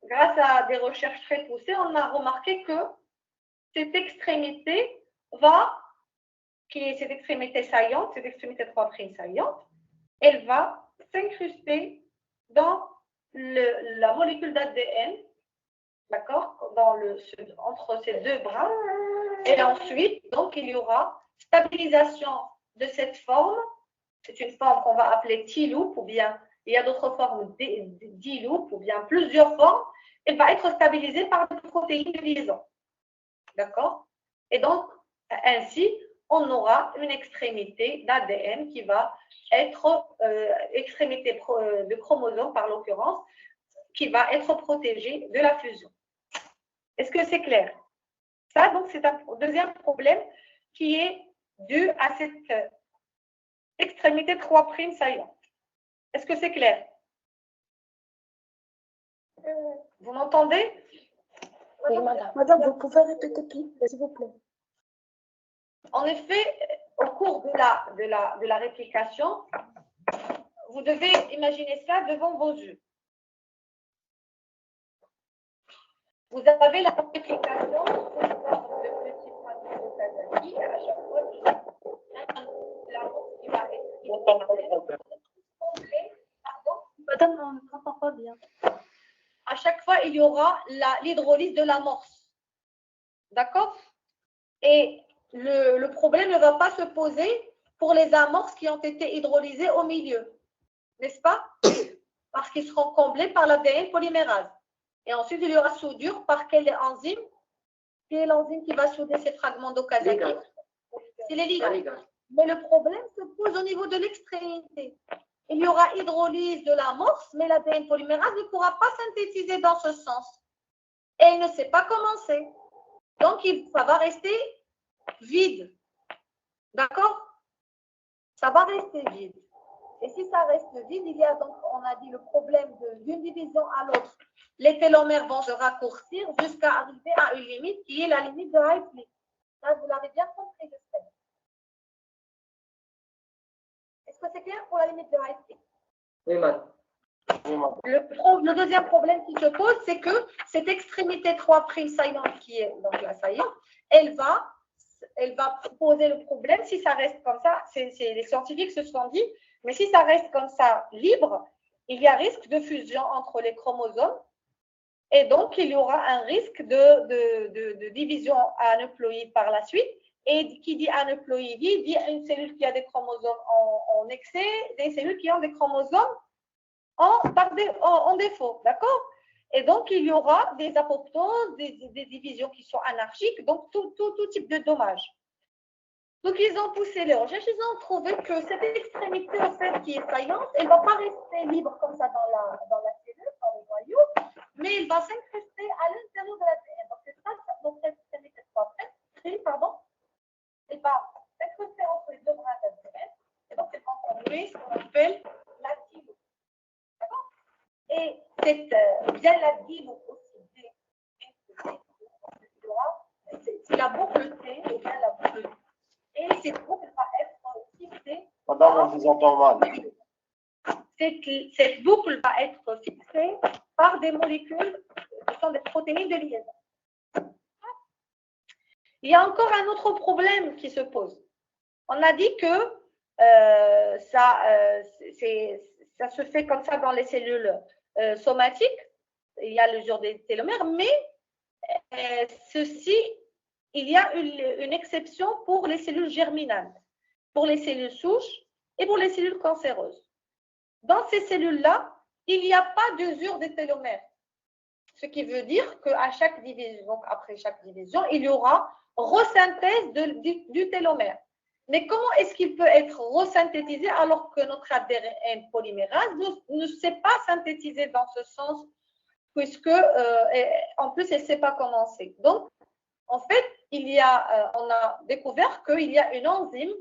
grâce à des recherches très poussées, on a remarqué que cette extrémité cette extrémité saillante, cette extrémité 3' saillante, elle va s'incruster dans la molécule d'ADN, d'accord, entre ces deux brins. Et ensuite, donc, il y aura stabilisation de cette forme. C'est une forme qu'on va appeler T-loop, ou bien il y a d'autres formes D-loop, ou bien plusieurs formes. Elle va être stabilisée par des protéines de liaison. D'accord? Et donc, ainsi, on aura une extrémité d'ADN qui va être extrémité de chromosome, par l'occurrence, qui va être protégée de la fusion. Est-ce que c'est clair? Ça, donc, c'est un deuxième problème qui est dû à cette extrémité 3' saillante. Est-ce que c'est clair? Vous m'entendez? Oui, madame. Madame, vous pouvez répéter, s'il vous plaît. En effet, au cours de la réplication, vous devez imaginer ça devant vos yeux. Vous avez la réplication sous forme de petits points de Kazaki. À chaque fois, la bourse qui va être Madame, on ne m'entend pas bien. à chaque fois, il y aura l'hydrolyse de l'amorce. D'accord? Et le problème ne va pas se poser pour les amorces qui ont été hydrolysées au milieu. N'est-ce pas? Parce qu'ils seront comblés par l'ADN polymérase. Et ensuite, il y aura soudure par quelle enzyme? Quelle est l'enzyme qui va souder ces fragments d'Okazaki? C'est les ligands. Mais le problème se pose au niveau de l'extrémité. Il y aura hydrolyse de l'amorce, mais l'ADN polymérase ne pourra pas synthétiser dans ce sens. Et il ne sait pas commencer. Donc, ça va rester vide. D'accord? Ça va rester vide. Et si ça reste vide, il y a donc, on a dit, le problème d'une division à l'autre. Les télomères vont se raccourcir jusqu'à arriver à une limite qui est la limite de Hayflick. Ça, vous l'avez bien compris, j'espère. Est-ce que c'est clair pour la limite de Hayflick? Oui, madame. Le deuxième problème qui se pose, c'est que cette extrémité 3' saillante, qui est donc la saillante, elle va poser le problème si ça reste comme ça. Les scientifiques se sont dit, mais si ça reste comme ça libre, il y a risque de fusion entre les chromosomes et donc il y aura un risque de division aneuploïde par la suite. Et qui dit aneuploïdie dit une cellule qui a des chromosomes en excès, des cellules qui ont des chromosomes en défaut, d'accord? Et donc, il y aura des apoptoses, des divisions qui sont anarchiques, donc tout type de dommages. Donc, ils ont poussé les recherches, ils ont trouvé que cette extrémité, en fait, qui est saillante, elle ne va pas rester libre comme ça dans la cellule, dans le noyau, mais elle va s'incruster à l'intérieur de l'ADN. Donc, c'est ça, donc cette extrémité elle va s'incruster entre les deux brins d'ADN, et donc, elle va former ce qu'on appelle la thymo. D'accord? Et c'est bien la thymo aussi, c'est la boucle T, ou bien la boucle Et cette boucle va être fixée. Madame, on vous entend mal. Cette boucle va être fixée par des molécules qui sont des protéines de liaison. Il y a encore un autre problème qui se pose. On a dit que ça se fait comme ça dans les cellules somatiques. Il y a l'usure des télomères, mais il y a une exception pour les cellules germinales, pour les cellules souches et pour les cellules cancéreuses. Dans ces cellules-là, il n'y a pas d'usure des télomères. Ce qui veut dire qu'à chaque division, donc après chaque division, il y aura resynthèse du télomère. Mais comment est-ce qu'il peut être resynthétisé alors que notre ADN polymérase ne sait pas synthétiser dans ce sens, puisque en plus, elle ne sait pas comment c'est. Donc, en fait, on a découvert qu'il y a une enzyme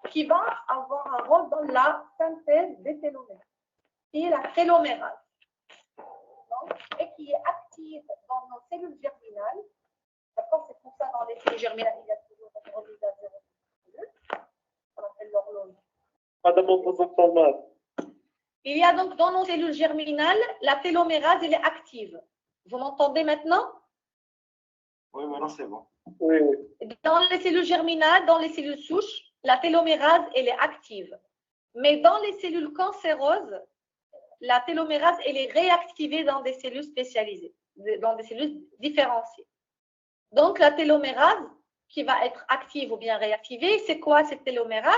qui va avoir un rôle dans la synthèse des télomères, qui est la télomérase, et qui est active dans nos cellules germinales. D'accord, c'est pour ça dans les cellules germinales, il y a toujours un résistat zéro. On appelle l'horloge. Madame, on vous entend mal. Il y a donc dans nos cellules germinales, la télomérase, elle est active. Vous m'entendez maintenant? Oui, maintenant c'est bon. Oui, oui. Dans les cellules germinales, dans les cellules souches, la télomérase, elle est active. Mais dans les cellules cancéreuses, la télomérase, elle est réactivée dans des cellules spécialisées, dans des cellules différenciées. Donc, la télomérase, qui va être active ou bien réactivée, c'est quoi cette télomérase?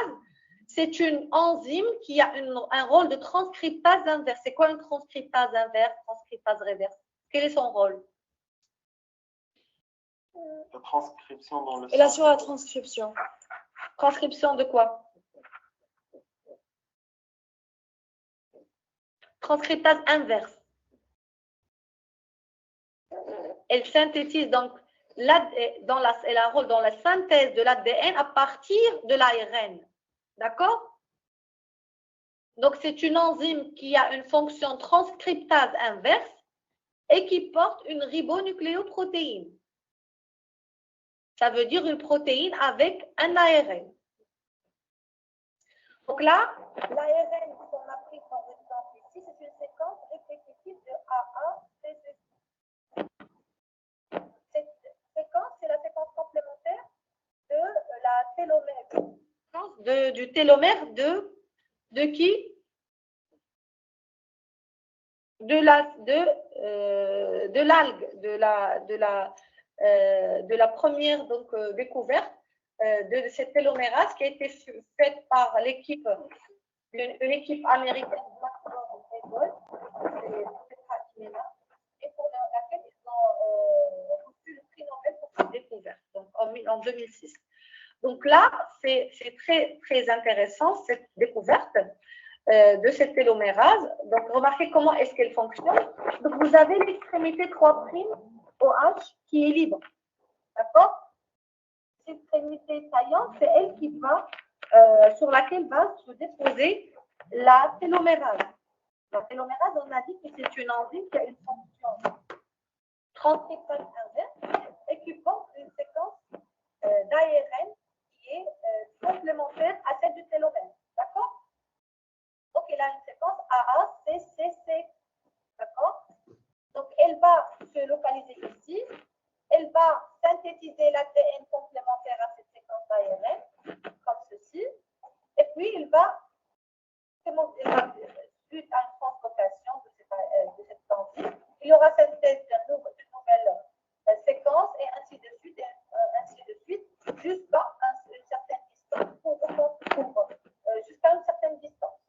C'est une enzyme qui a un rôle de transcriptase inverse. C'est quoi une transcriptase inverse, transcriptase réverse? Quel est son rôle? La transcription dans le Elle assure la transcription. Transcription de quoi? Transcriptase inverse. Elle synthétise donc, elle a un rôle dans la synthèse de l'ADN à partir de l'ARN. D'accord? Donc, c'est une enzyme qui a une fonction transcriptase inverse et qui porte une ribonucléoprotéine. Ça veut dire une protéine avec un ARN. Donc là, l'ARN qu'on a pris comme exemple ici, c'est une séquence répétitive de AA-CC. Cette séquence, c'est la séquence complémentaire de la télomère. Du télomère de qui? De l'algue, de la première donc, découverte de cette télomérase qui a été faite par une équipe américaine, et pour laquelle ils ont reçu le prix Nobel pour cette découverte, donc en 2006. Donc là, c'est très, très intéressant cette découverte de cette télomérase. Donc, remarquez comment est-ce qu'elle fonctionne. Donc, vous avez l'extrémité 3' OH qui est libre. D'accord? Cette extrémité saillante, c'est elle qui va, sur laquelle va se déposer la télomérase. La télomérase, on a dit que c'est une enzyme qui a une fonction transcriptase inverse et qui porte une séquence d'ARN qui est complémentaire à celle du télomère. D'accord? Donc, elle a une séquence AACCC. D'accord? Donc, elle va se localiser ici. Elle va synthétiser l'ADN complémentaire à cette séquence d'ARN, comme ceci. Et puis, elle va suite à une translocation de cette enzyme, il y aura synthèse d'une nouvelle séquence et ainsi de suite, jusqu'à une certaine distance. Jusqu'à une certaine distance.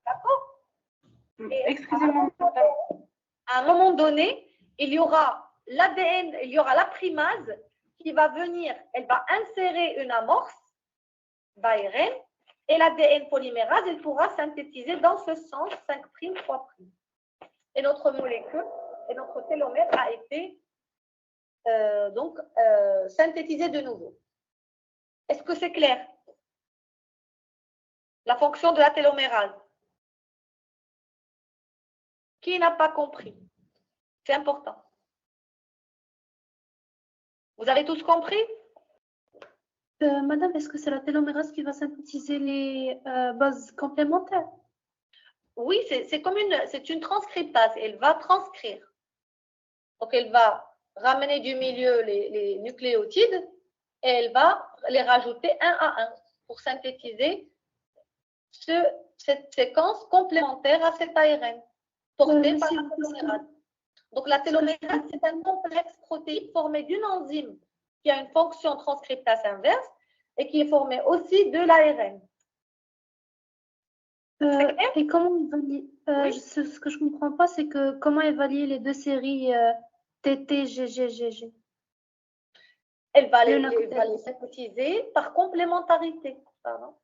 D'accord? Excusez-moi. À un moment donné, il y aura l'ADN, il y aura la primase qui va venir, elle va insérer une amorce d'ARN et l'ADN polymérase, elle pourra synthétiser dans ce sens 5', 3'. Et notre molécule, et notre télomère a été synthétisé de nouveau. Est-ce que c'est clair? La fonction de la télomérase. Qui n'a pas compris? C'est important. Vous avez tous compris? Madame, est-ce que c'est la télomérase qui va synthétiser les bases complémentaires? Oui, c'est une transcriptase. Elle va transcrire. Donc, elle va ramener du milieu les nucléotides et elle va les rajouter un à un pour synthétiser cette séquence complémentaire à cet ARN porté par la télomérase. Donc, la télomérase, c'est un complexe protéique formé d'une enzyme qui a une fonction transcriptase inverse et qui est formée aussi de l'ARN. Et comment évaluer ce que je ne comprends pas, c'est que comment évaluer les deux séries TT, GG. Elle va les synthétiser par complémentarité. Pardon.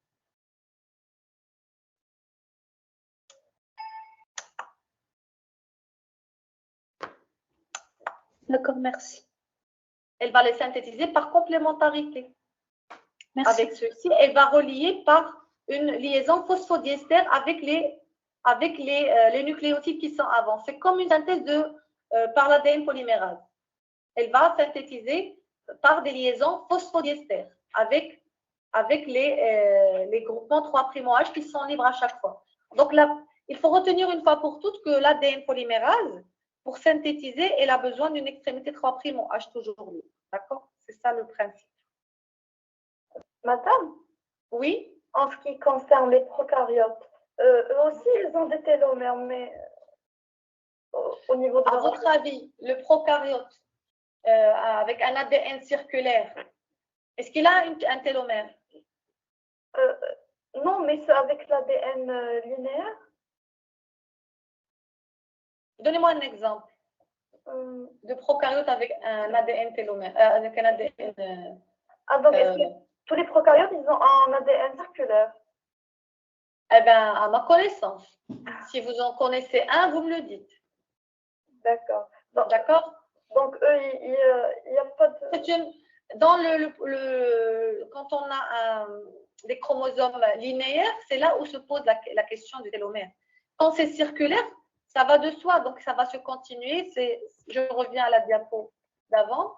D'accord, merci. Elle va les synthétiser par complémentarité. Merci. Avec ceci, elle va relier par une liaison phosphodiester avec les nucléotides qui sont avant. C'est comme une synthèse par l'ADN polymérase. Elle va synthétiser par des liaisons phosphodiester avec les groupements 3'OH qui sont libres à chaque fois. Donc là, il faut retenir une fois pour toutes que l'ADN polymérase, pour synthétiser, elle a besoin d'une extrémité 3'OH toujours libre. D'accord? C'est ça le principe. Madame, Oui? en ce qui concerne les prokaryotes, eux aussi, ils ont des télomères, mais au niveau de À votre avis, le prokaryote avec un ADN circulaire, est-ce qu'il a un télomère? Non, mais c'est avec l'ADN linéaire. Donnez-moi un exemple de prokaryote avec un ADN télomère, avec un ADN. Donc, est-ce que tous les prokaryotes, ils ont un ADN circulaire? Eh bien, à ma connaissance, si vous en connaissez un, vous me le dites. D'accord. D'accord? Donc, eux, il n'y a pas de... Quand on a des chromosomes linéaires, c'est là où se pose la question du télomère. Quand c'est circulaire, ça va de soi, donc ça va se continuer. Je reviens à la diapo d'avant,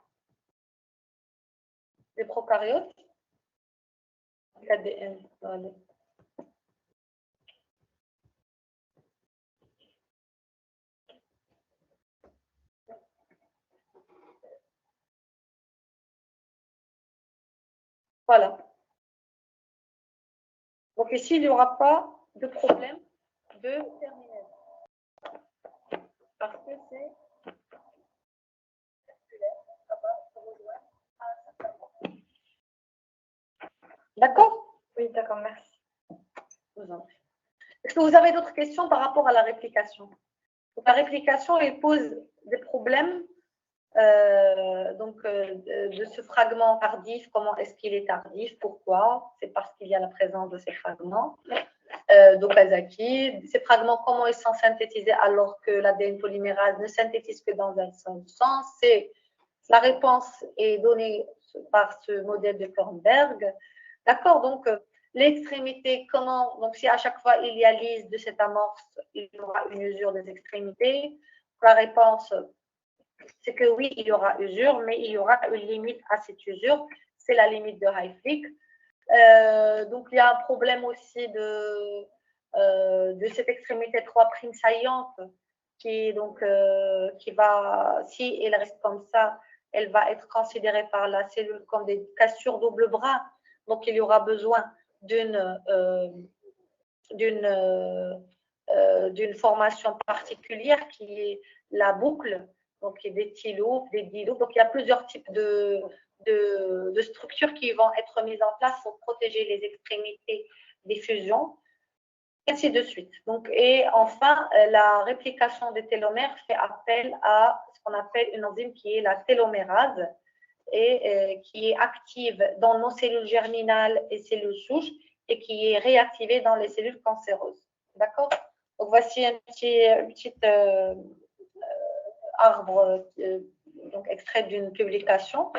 des prokaryotes. L'ADN. Voilà. Donc ici, il n'y aura pas de problème de terminaison. Parce que c'est circulaire, ça va se rejoindre à un certain moment. D'accord? Oui, d'accord, merci. Vous en prie. Est-ce que vous avez d'autres questions par rapport à la réplication? Donc, la réplication, elle pose des problèmes de ce fragment tardif. Comment est-ce qu'il est tardif? Pourquoi? C'est parce qu'il y a la présence de ces fragments d'Okazaki. Ces fragments, comment ils sont synthétisés alors que l'ADN polymérase ne synthétise que dans un seul sens? La réponse est donnée par ce modèle de Kornberg. D'accord? Donc, l'extrémité, comment? Donc, si à chaque fois il y a lise de cette amorce, il y aura une usure des extrémités. La réponse, c'est que oui, il y aura usure, mais il y aura une limite à cette usure. C'est la limite de Hayflick. Donc, il y a un problème aussi de cette extrémité 3' saillante qui va, si elle reste comme ça, elle va être considérée par la cellule comme des cassures double bras. Donc, il y aura besoin d'une formation particulière qui est la boucle, donc il y a des T-loops, des D-loops. Donc, il y a plusieurs types de structures qui vont être mises en place pour protéger les extrémités des fusions, ainsi de suite. Donc, et enfin, la réplication des télomères fait appel à ce qu'on appelle une enzyme qui est la télomérase et qui est active dans nos cellules germinales et cellules souches et qui est réactivée dans les cellules cancéreuses. D'accord? Donc, voici un petit arbre donc extrait d'une publication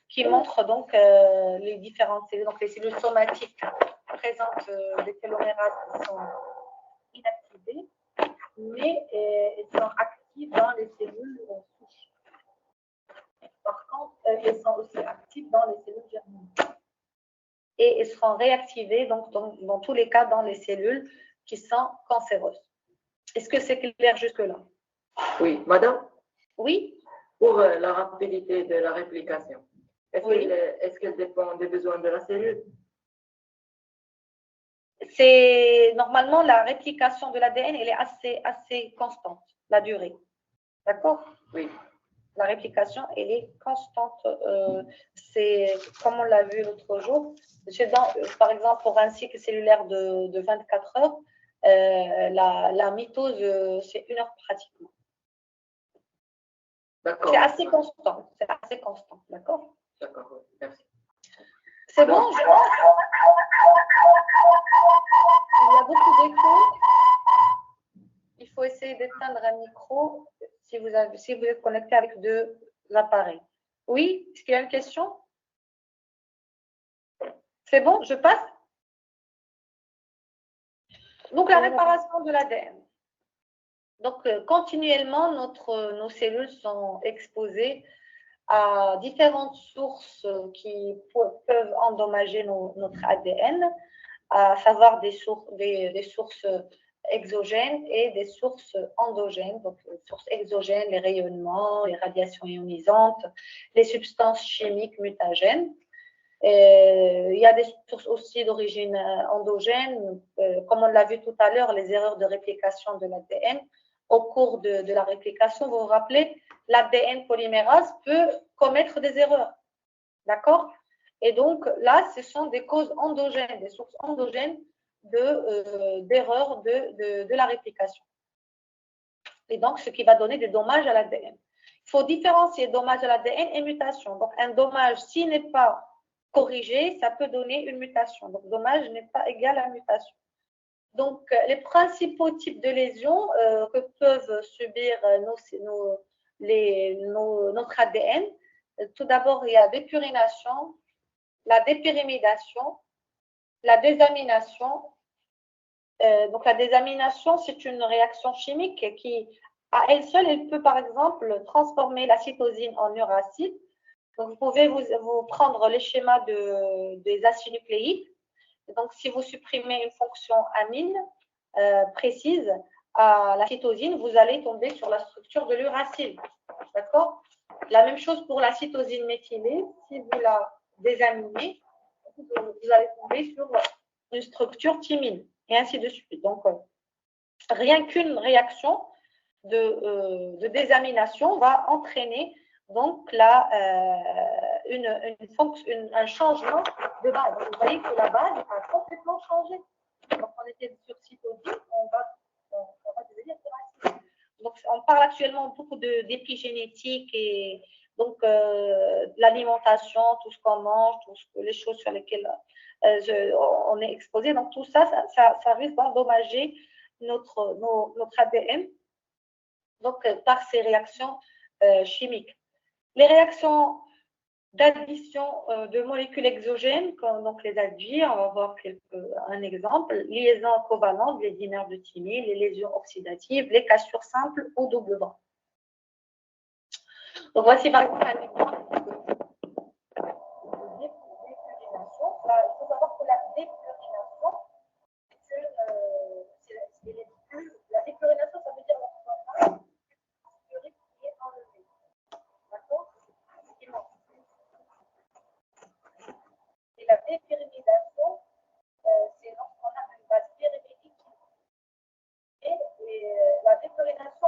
qui montre donc les différentes cellules, donc les cellules somatiques présentent des télomérases qui sont inactivées, mais elles sont actives dans les cellules souches. Par contre, elles sont aussi actives dans les cellules germinales. ils seront réactivés donc, dans tous les cas dans les cellules qui sont cancéreuses. Est-ce que c'est clair jusque-là? Oui, madame, Oui? pour la rapidité de la réplication, Oui. est-ce qu'elle dépend des besoins de la cellule? C'est normalement la réplication de l'ADN, elle est assez constante, la durée. D'accord? Oui. La réplication, elle est constante. C'est comme on l'a vu l'autre jour. Par exemple, pour un cycle cellulaire de 24 heures, la mitose, c'est 1 heure pratiquement. D'accord. C'est assez constant. C'est assez constant. D'accord? D'accord, oui. Merci. C'est bon, je pense. Il y a beaucoup d'écho. Il faut essayer d'éteindre un micro si vous êtes connecté avec 2 appareils. Oui, est-ce qu'il y a une question? C'est bon, je passe? Donc, la réparation de l'ADN. Donc, continuellement, nos cellules sont exposées à différentes sources qui peuvent endommager notre ADN, à savoir des sources exogènes et des sources endogènes. Donc, les sources exogènes, les rayonnements, les radiations ionisantes, les substances chimiques mutagènes. Il y a des sources aussi d'origine endogène, comme on l'a vu tout à l'heure, les erreurs de réplication de l'ADN. Au cours de la réplication, vous vous rappelez, l'ADN polymérase peut commettre des erreurs. D'accord? Et donc là, ce sont des causes endogènes, des sources endogènes d'erreurs de la réplication. Et donc, ce qui va donner des dommages à l'ADN. Il faut différencier dommage à l'ADN et mutation. Donc, un dommage, s'il n'est pas corrigé, ça peut donner une mutation. Donc, dommage n'est pas égal à mutation. Donc, les principaux types de lésions que peuvent subir notre ADN, tout d'abord, il y a dépurination, la dépyrimidation, la désamination. Donc, la désamination, c'est une réaction chimique qui, à elle seule, elle peut, par exemple, transformer la cytosine en uracile. Donc, vous pouvez vous prendre les schémas des acides nucléiques. Donc, si vous supprimez une fonction amine précise à la cytosine, vous allez tomber sur la structure de l'uracile. D'accord? La même chose pour la cytosine méthylée. Si vous la désaminez, vous allez tomber sur une structure thymine, et ainsi de suite. Donc, rien qu'une réaction de désamination va entraîner donc là, un changement de base. Vous voyez que la base a complètement changé. Donc, on était sur cytosine, on va devenir uracile. Donc, on parle actuellement beaucoup d'épigénétique et donc l'alimentation, tout ce qu'on mange, les choses sur lesquelles on est exposé. Donc, tout ça risque d'endommager notre ADN donc, par ces réactions chimiques. Les réactions d'addition de molécules exogènes, comme donc les ADG, on va voir un exemple, liaisons covalentes, les dimères de thymine, les lésions oxydatives, les cassures simples ou double bond. Donc, voici par exemple un exemple de dépurination. Il faut savoir que la dépurination, la dépurination, ça veut dire l'enlèvement urique qui est enlevé. D'accord? Et la dépyrimidation, c'est lorsqu'on a une base pyrimidine. Et la dépurination,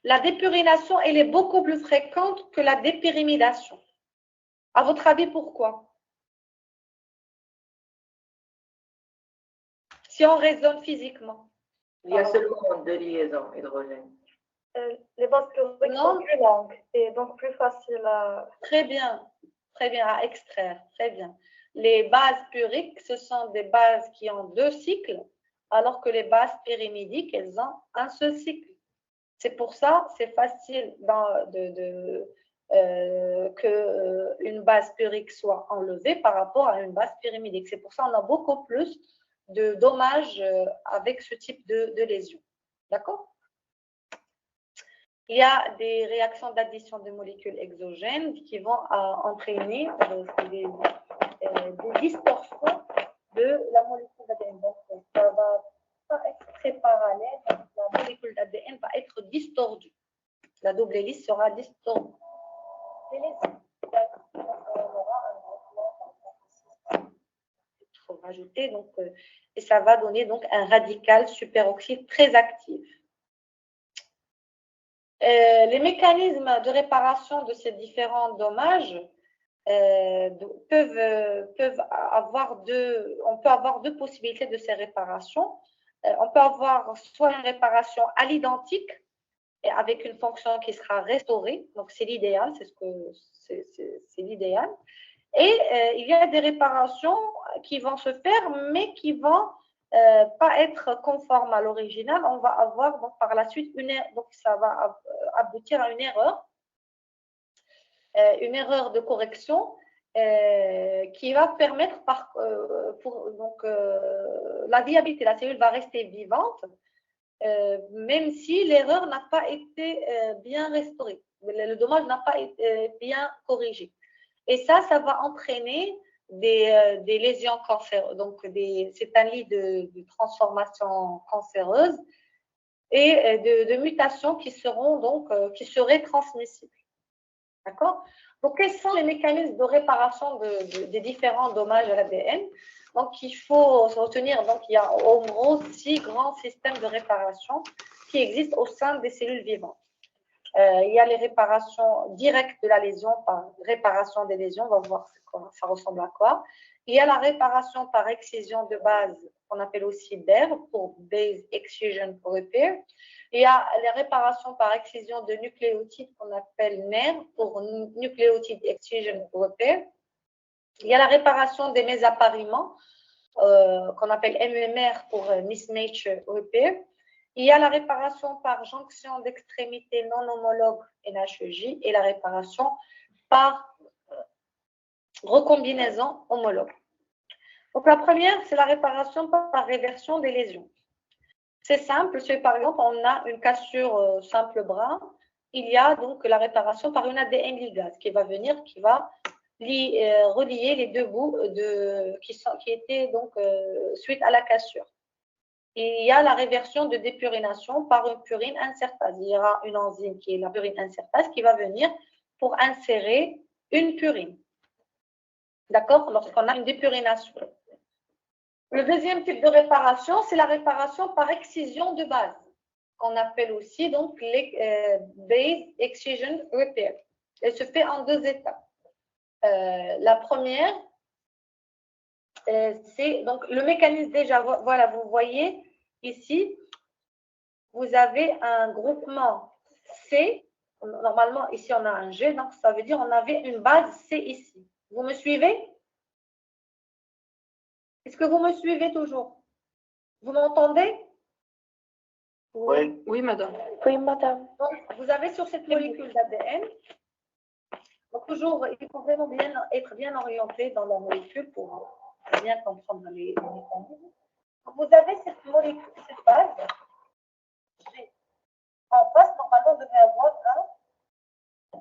la dépurination, elle est beaucoup plus fréquente que la dépyrimidation. À votre avis, pourquoi? Si on raisonne physiquement. Il y a seulement 2 liaisons hydrogènes. Les bases puriques sont plus longues et donc plus faciles à... Très bien à extraire, très bien. Les bases puriques, ce sont des bases qui ont 2 cycles, alors que les bases pyrimidiques, elles ont un seul cycle. C'est pour ça, c'est facile qu'une base purique soit enlevée par rapport à une base pyrimidique. C'est pour ça qu'on a beaucoup plus de dommages avec ce type de lésion. D'accord? il y a des réactions d'addition de molécules exogènes qui vont entraîner des distorsions de la molécule d'ADN. Donc, ça va pas être très parallèle. Donc, la molécule d'ADN va être distordue. La double hélice sera distordue. Il faut rajouter donc, et ça va donner donc un radical superoxyde très actif. Les mécanismes de réparation de ces différents dommages peuvent avoir on peut avoir deux possibilités de ces réparations. On peut avoir soit une réparation à l'identique avec une fonction qui sera restaurée, donc c'est l'idéal, c'est l'idéal. Et il y a des réparations qui vont se faire, mais qui vont pas être conformes à l'original. On va avoir donc par la suite donc ça va aboutir à une erreur de correction qui va permettre la viabilité. La cellule va rester vivante, même si l'erreur n'a pas été bien restaurée, le dommage n'a pas été bien corrigé. Et ça va entraîner des lésions cancéreuses. Donc, c'est un lit de transformation cancéreuse et de mutations qui seraient transmissibles. D'accord? Donc, quels sont les mécanismes de réparation des différents dommages à l'ADN? Donc, il faut se retenir, donc, il y a en gros 6 grands systèmes de réparation qui existent au sein des cellules vivantes. Il y a les réparations directes de la lésion par réparation des lésions, on va voir ça ressemble à quoi. Il y a la réparation par excision de base, qu'on appelle aussi BER, pour Base Excision Repair. Il y a les réparations par excision de nucléotides, qu'on appelle NER, pour Nucleotide Excision Repair. Il y a la réparation des mésappariements, qu'on appelle MMR, pour Mismatch Repair. Il y a la réparation par jonction d'extrémités non homologues NHEJ et la réparation par recombinaison homologue. Donc, la première, c'est la réparation par réversion des lésions. C'est simple, par exemple, on a une cassure simple bras, il y a donc la réparation par une ADN ligase qui va venir, qui va relier les deux bouts qui étaient donc suite à la cassure. Il y a la réversion de dépurination par une purine insertase. Il y aura une enzyme qui est la purine insertase qui va venir pour insérer une purine. D'accord? Lorsqu'on a une dépurination. Le deuxième type de réparation, c'est la réparation par excision de base, qu'on appelle aussi donc les Base Excision Repair. Elle se fait en 2 étapes. La première, c'est donc le mécanisme déjà, voilà, vous voyez ici, vous avez un groupement C. Normalement, ici, on a un G, donc ça veut dire on avait une base C ici. Vous me suivez? Est-ce que vous me suivez toujours? Vous m'entendez? Oui. Oui, madame. Oui, madame. Donc, vous avez sur cette molécule d'ADN, donc toujours, il faut vraiment être bien orienté dans la molécule pour bien comprendre les mécanismes. Vous avez cette molécule, cette base. En face, normalement, vous devez avoir un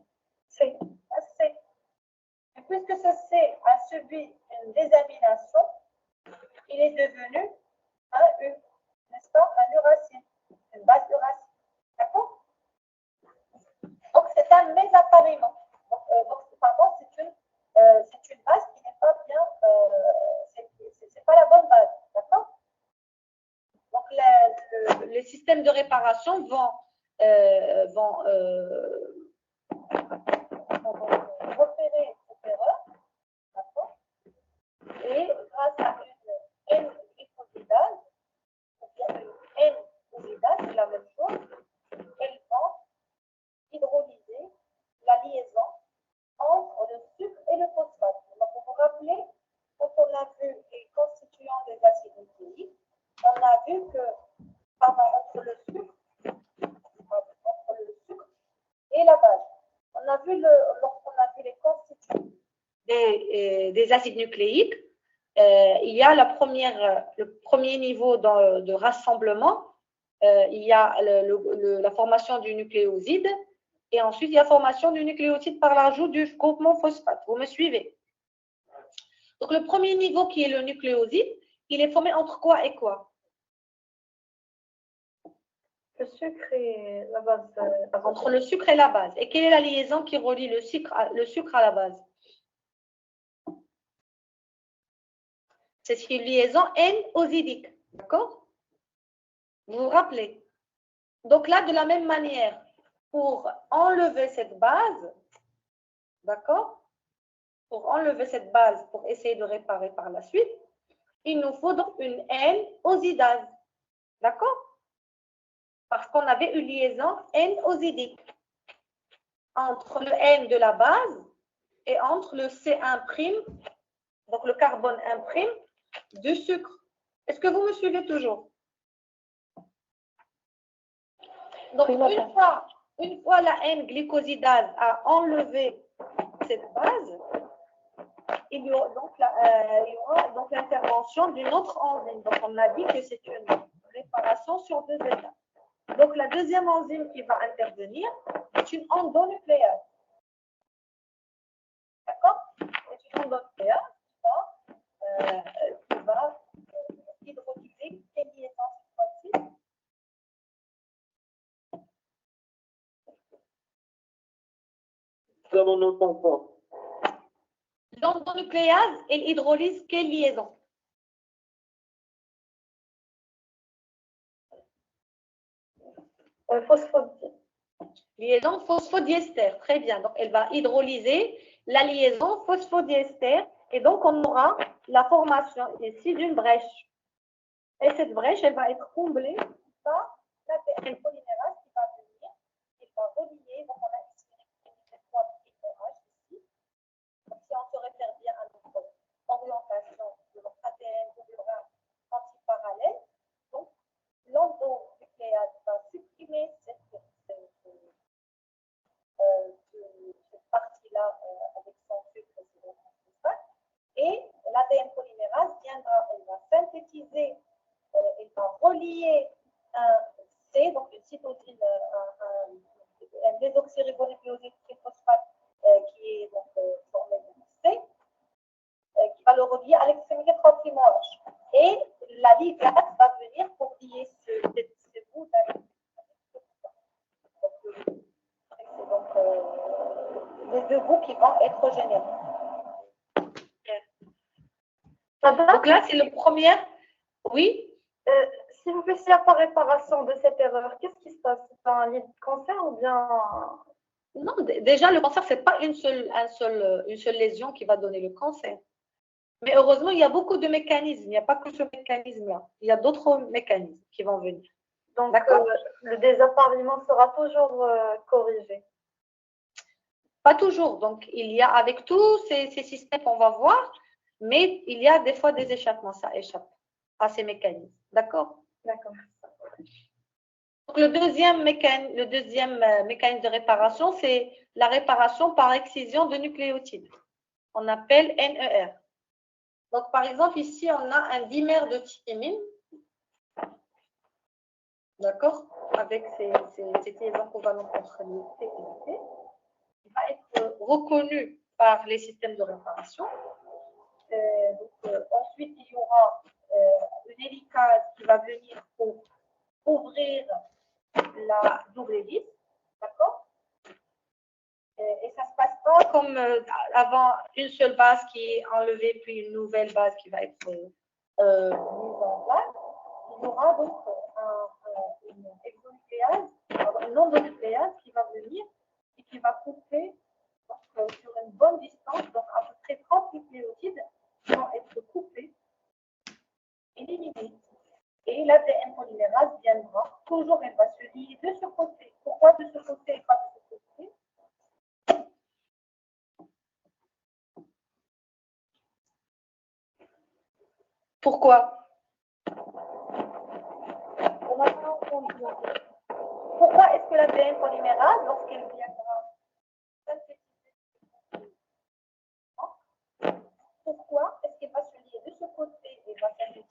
C. Et puisque ce C a subi une désamination, il est devenu un U, n'est-ce pas? Un uracile, une base uracile. D'accord? Donc, c'est un mésappariement. Pardon, c'est une base qui n'est pas bien, c'est pas la bonne base. D'accord? Donc, les systèmes de réparation vont repérer cette erreur, d'accord? Et grâce à une N-glycosidase, ou bien une N-glycosidase, c'est la même chose, elles vont hydrolyser la liaison entre le sucre et le phosphate. Donc, vous vous rappelez, quand on a vu les constituants des acides nucléiques, on a vu que entre le sucre et la base. Lorsqu'on a vu les constituants des acides nucléiques, il y a le premier niveau de rassemblement il y a la formation du nucléoside et ensuite il y a la formation du nucléotide par l'ajout du groupement phosphate. Vous me suivez? Donc, le premier niveau qui est le nucléoside, il est formé entre quoi et quoi? Le sucre et la base. Entre le sucre et la base. Et quelle est la liaison qui relie le sucre à la base? C'est une liaison N-osidique. D'accord? Vous vous rappelez? Donc là, de la même manière, pour enlever cette base, d'accord? Pour enlever cette base, pour essayer de réparer par la suite, il nous faut donc une N-osidase. D'accord? Parce qu'on avait une liaison N-osidique entre le N de la base et entre le C1', donc le carbone 1' du sucre. Est-ce que vous me suivez toujours? Donc, une fois la N-glycosidase a enlevé cette base, il y aura donc l'intervention d'une autre enzyme. Donc, on a dit que c'est une réparation sur 2 étapes. Donc, la deuxième enzyme qui va intervenir est une endonucléase. D'accord? C'est une endonucléase qui va hydrolyser les liaisons cette fois-ci. L'endonucléase, elle hydrolyse quelle liaison? Liaison phosphodiester. Très bien. Donc, elle va hydrolyser la liaison phosphodiester et donc on aura la formation ici d'une brèche. Et cette brèche, elle va être comblée par l'ADN polymérase qui va venir, qui va relier. Donc, on a ici les 3 petits ici. Donc, si on se réfère bien à notre orientation de notre ADN polymérase antiparallèle, donc l'endonucléase va supprimer cette partie-là avec son sucre et son phosphate. Et l'ADN polymérase viendra, elle va synthétiser, elle va relier un C, donc une cytosine, un désoxyribonucléoside triphosphate qui est donc formé de C, qui va le relier à l'extrémité 3' OH. Et la ligase va venir pour lier ce bout d'ADN. C'est donc les 2 bouts qui vont être générés. Donc là, c'est le premier. Oui. Si vous faites par réparation de cette erreur, qu'est-ce qui se passe? C'est un lit de cancer ou bien... Non, déjà, le cancer, ce n'est pas une seule lésion qui va donner le cancer. Mais heureusement, il y a beaucoup de mécanismes. Il n'y a pas que ce mécanisme-là. Il y a d'autres mécanismes qui vont venir. Donc, le désappareillement sera toujours corrigé. Pas toujours. Donc, il y a avec tous ces systèmes qu'on va voir, mais il y a des fois des échappements. Ça échappe à ces mécanismes. D'accord? D'accord. Donc, le deuxième mécanisme de réparation, c'est la réparation par excision de nucléotides. On appelle NER. Donc, par exemple, ici, on a un dimère de thymine. D'accord? Avec ces liaisons covalentes entre le T et le T. Il va être reconnu par les systèmes de réparation. Ensuite, il y aura une hélicase qui va venir pour ouvrir la double hélice. D'accord? Et ça ne se passe pas comme avant une seule base qui est enlevée, puis une nouvelle base qui va être mise en place. Il y aura donc une endonucléase qui va venir et qui va couper sur une bonne distance, donc à peu près 30 nucléotides qui vont être coupés, éliminés. Et l'ADN polymérase viendra, toujours elle va se lier de ce côté. Pourquoi de ce côté et pas de ce côté? Pourquoi? On n'a pas entendu. Pourquoi est-ce que l'ADN polymérase, lorsqu'elle viendra synthétiser, pourquoi est-ce qu'elle va se lier de ce côté et va synthétiser?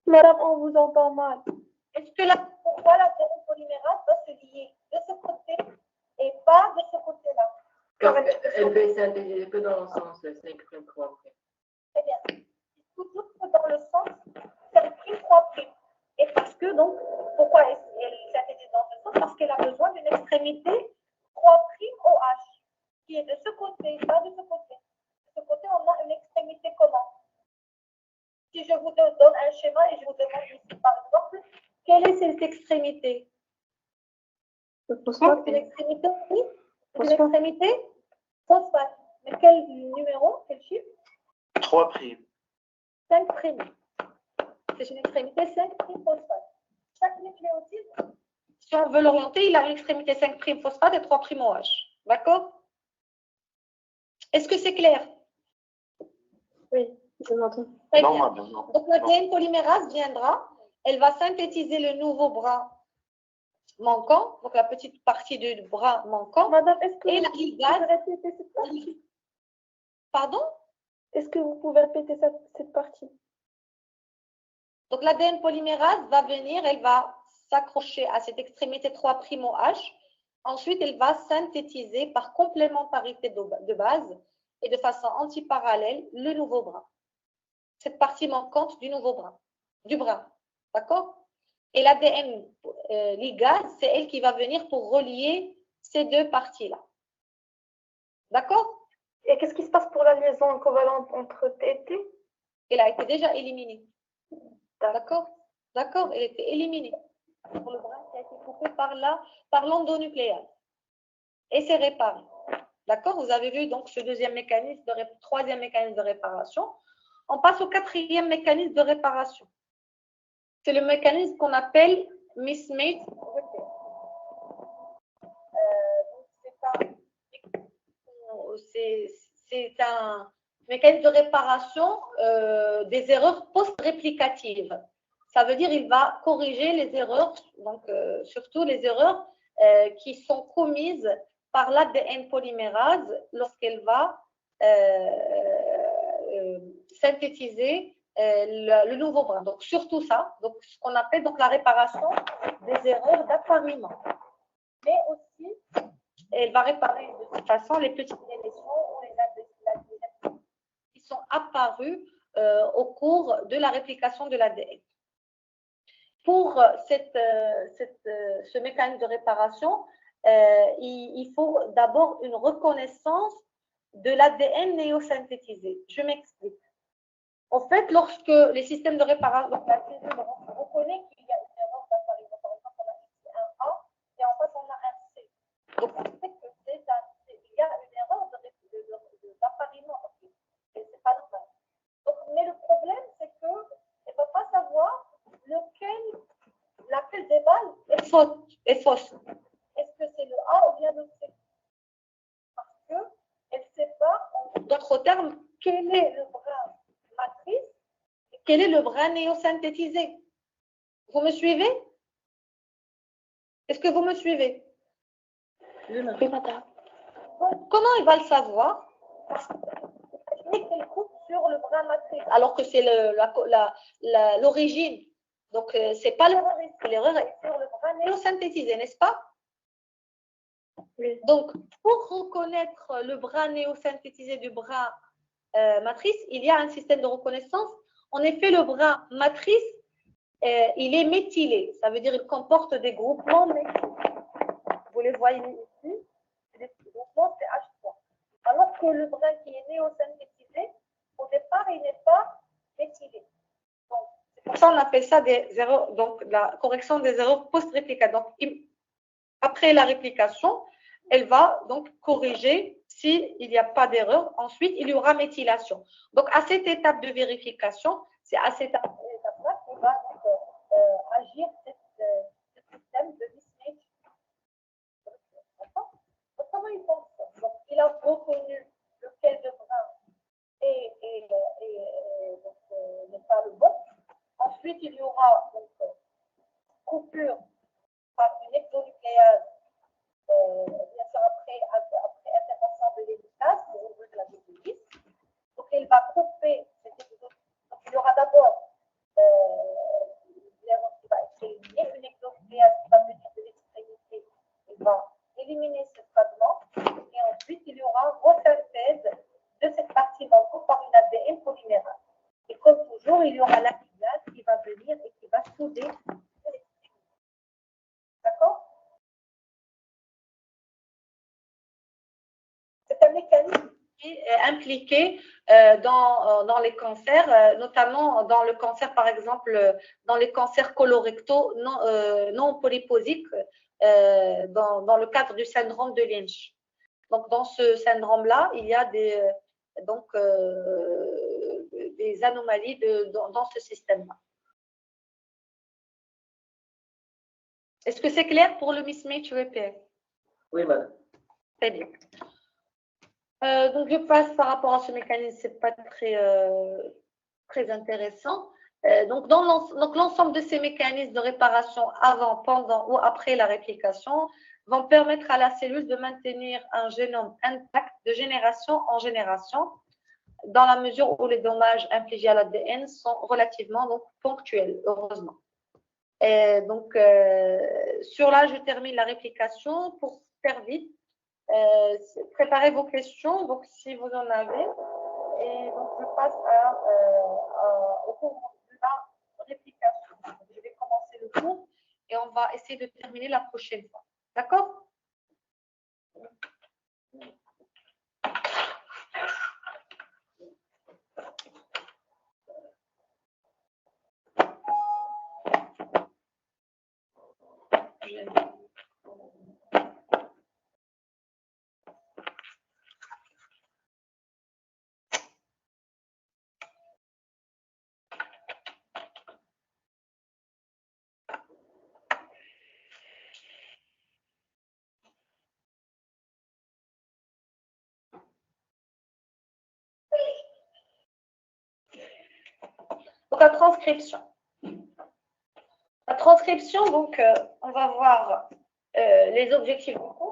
Madame, on vous entend mal. pourquoi l'ADN polymérase va se lier de ce côté et pas de ce côté-là. Car elle fait synthétiser que dans le sens 5'3'. Très bien. Toujours que dans le sens 5'3'. Et parce que, donc, pourquoi elle synthétise dans ce sens? Parce qu'elle a besoin d'une extrémité 3'OH, qui est de ce côté, pas de ce côté. De ce côté, on a une extrémité comment? Si je vous donne un schéma et je vous demande ici, par exemple, quelle est cette extrémité? Une extrémité, oui. Une extrémité phosphate. Mais quel numéro? Quel chiffre? 3 primes. 5 primes. C'est une extrémité 5 primes phosphate. Chaque nucléotide, si on veut l'orienter, il a une extrémité 5 primes phosphate et 3 primes OH. D'accord? Est-ce que c'est clair? Oui, je m'entends. Très Non, bien. madame, non. Donc l'ADN polymérase viendra, elle va synthétiser le nouveau bras manquant, donc la petite partie du bras manquant. Madame, est-ce que Et la vous pouvez ligase. répéter cette partie? Pardon? Est-ce que vous pouvez répéter cette partie? Donc l'ADN polymérase va venir, elle va s'accrocher à cette extrémité 3' OH. Ensuite, elle va synthétiser par complémentarité de base et de façon antiparallèle le nouveau bras. Cette partie manquante du nouveau bras, du bras. D'accord? Et l'ADN ligase, c'est elle qui va venir pour relier ces deux parties-là. D'accord? Et qu'est-ce qui se passe pour la liaison covalente entre T et T? Elle a été déjà éliminée. D'accord? D'accord? Elle était éliminée. Pour le bras qui a été coupé par l'endonucléase. Et c'est réparé. D'accord? Vous avez vu donc ce troisième mécanisme de réparation. On passe au quatrième mécanisme de réparation. C'est le mécanisme qu'on appelle mismatch repair. C'est un mécanisme de réparation des erreurs post-réplicatives. Ça veut dire qu'il va corriger les erreurs, donc surtout les erreurs qui sont commises par l'ADN polymérase lorsqu'elle va synthétiser le nouveau bras. Donc surtout ça, donc ce qu'on appelle donc la réparation des erreurs d'appariement. Mais aussi, elle va réparer de toute façon les petites lésions ou les abscesses qui sont apparues au cours de la réplication de l'ADN. Pour ce mécanisme de réparation, il faut d'abord une reconnaissance de l'ADN néosynthétisé. Je m'explique. En fait, lorsque les systèmes de réparation, donc la cellule reconnaît qu'il y a une erreur d'appariement, par exemple, on a ici un A et en face on a un C. Donc on sait que il y a une erreur d'appariement. Et c'est pas normal. Donc, mais le problème, c'est qu'elle ne va pas savoir laquelle des bases est fausse. Est-ce que c'est le A ou bien le C? Parce qu'elle ne sait pas, en d'autres termes, quel est le bras matrice et quel est le bras néosynthétisé. Vous me suivez? Est-ce que vous me suivez? Oui, madame. Donc, comment il va le savoir? Parce qu'elle coupe sur le bras matrice, alors que c'est l'origine. Donc, ce n'est pas l'erreur ici. L'erreur est sur le bras néosynthétisé, n'est-ce pas? Oui. Donc, pour reconnaître le bras néosynthétisé du bras matrice, il y a un système de reconnaissance. En effet, le bras matrice, il est méthylé. Ça veut dire qu'il comporte des groupements méthylés. Vous les voyez ici, c'est des groupements CH3. Alors que le bras qui est néosynthétisé, au départ, il n'est pas méthylé. Donc, c'est pour ça qu'on appelle ça des erreurs, donc la correction des erreurs post-réplicatives. Donc, après la réplication, elle va donc corriger s'il n'y a pas d'erreur. Ensuite, il y aura méthylation. Donc, à cette étape de vérification, c'est à cette étape-là qu'on va agir ce système de mismatch. Donc, comment il fonctionne? Donc, il a reconnu lequel de bras n'est pas le bon. Ensuite, il y aura donc, coupure par une exonucléase, bien sûr après intervention de l'hélicase pour ouvrir la nucléus. Donc, il va couper cette exonucléase. Donc, il y aura d'abord l'erreur qui va être éliminée, une impliqués dans les cancers, notamment dans le cancer, par exemple, dans les cancers colorectaux non polyposiques, dans le cadre du syndrome de Lynch. Donc, dans ce syndrome-là, il y a des anomalies dans ce système-là. Est-ce que c'est clair pour le mismatch repair? Oui, madame. Très bien. Donc, je passe par rapport à ce mécanisme, ce n'est pas très intéressant. Donc, l'ensemble de ces mécanismes de réparation avant, pendant ou après la réplication vont permettre à la cellule de maintenir un génome intact de génération en génération, dans la mesure où les dommages infligés à l'ADN sont relativement ponctuels, heureusement. Et donc, sur là, je termine la réplication pour faire vite. Préparez vos questions, donc si vous en avez. Et donc, je passe au cours de la réplication. Je vais commencer le cours et on va essayer de terminer la prochaine fois. D'accord? Donc, la transcription. La transcription, donc, on va voir les objectifs du cours.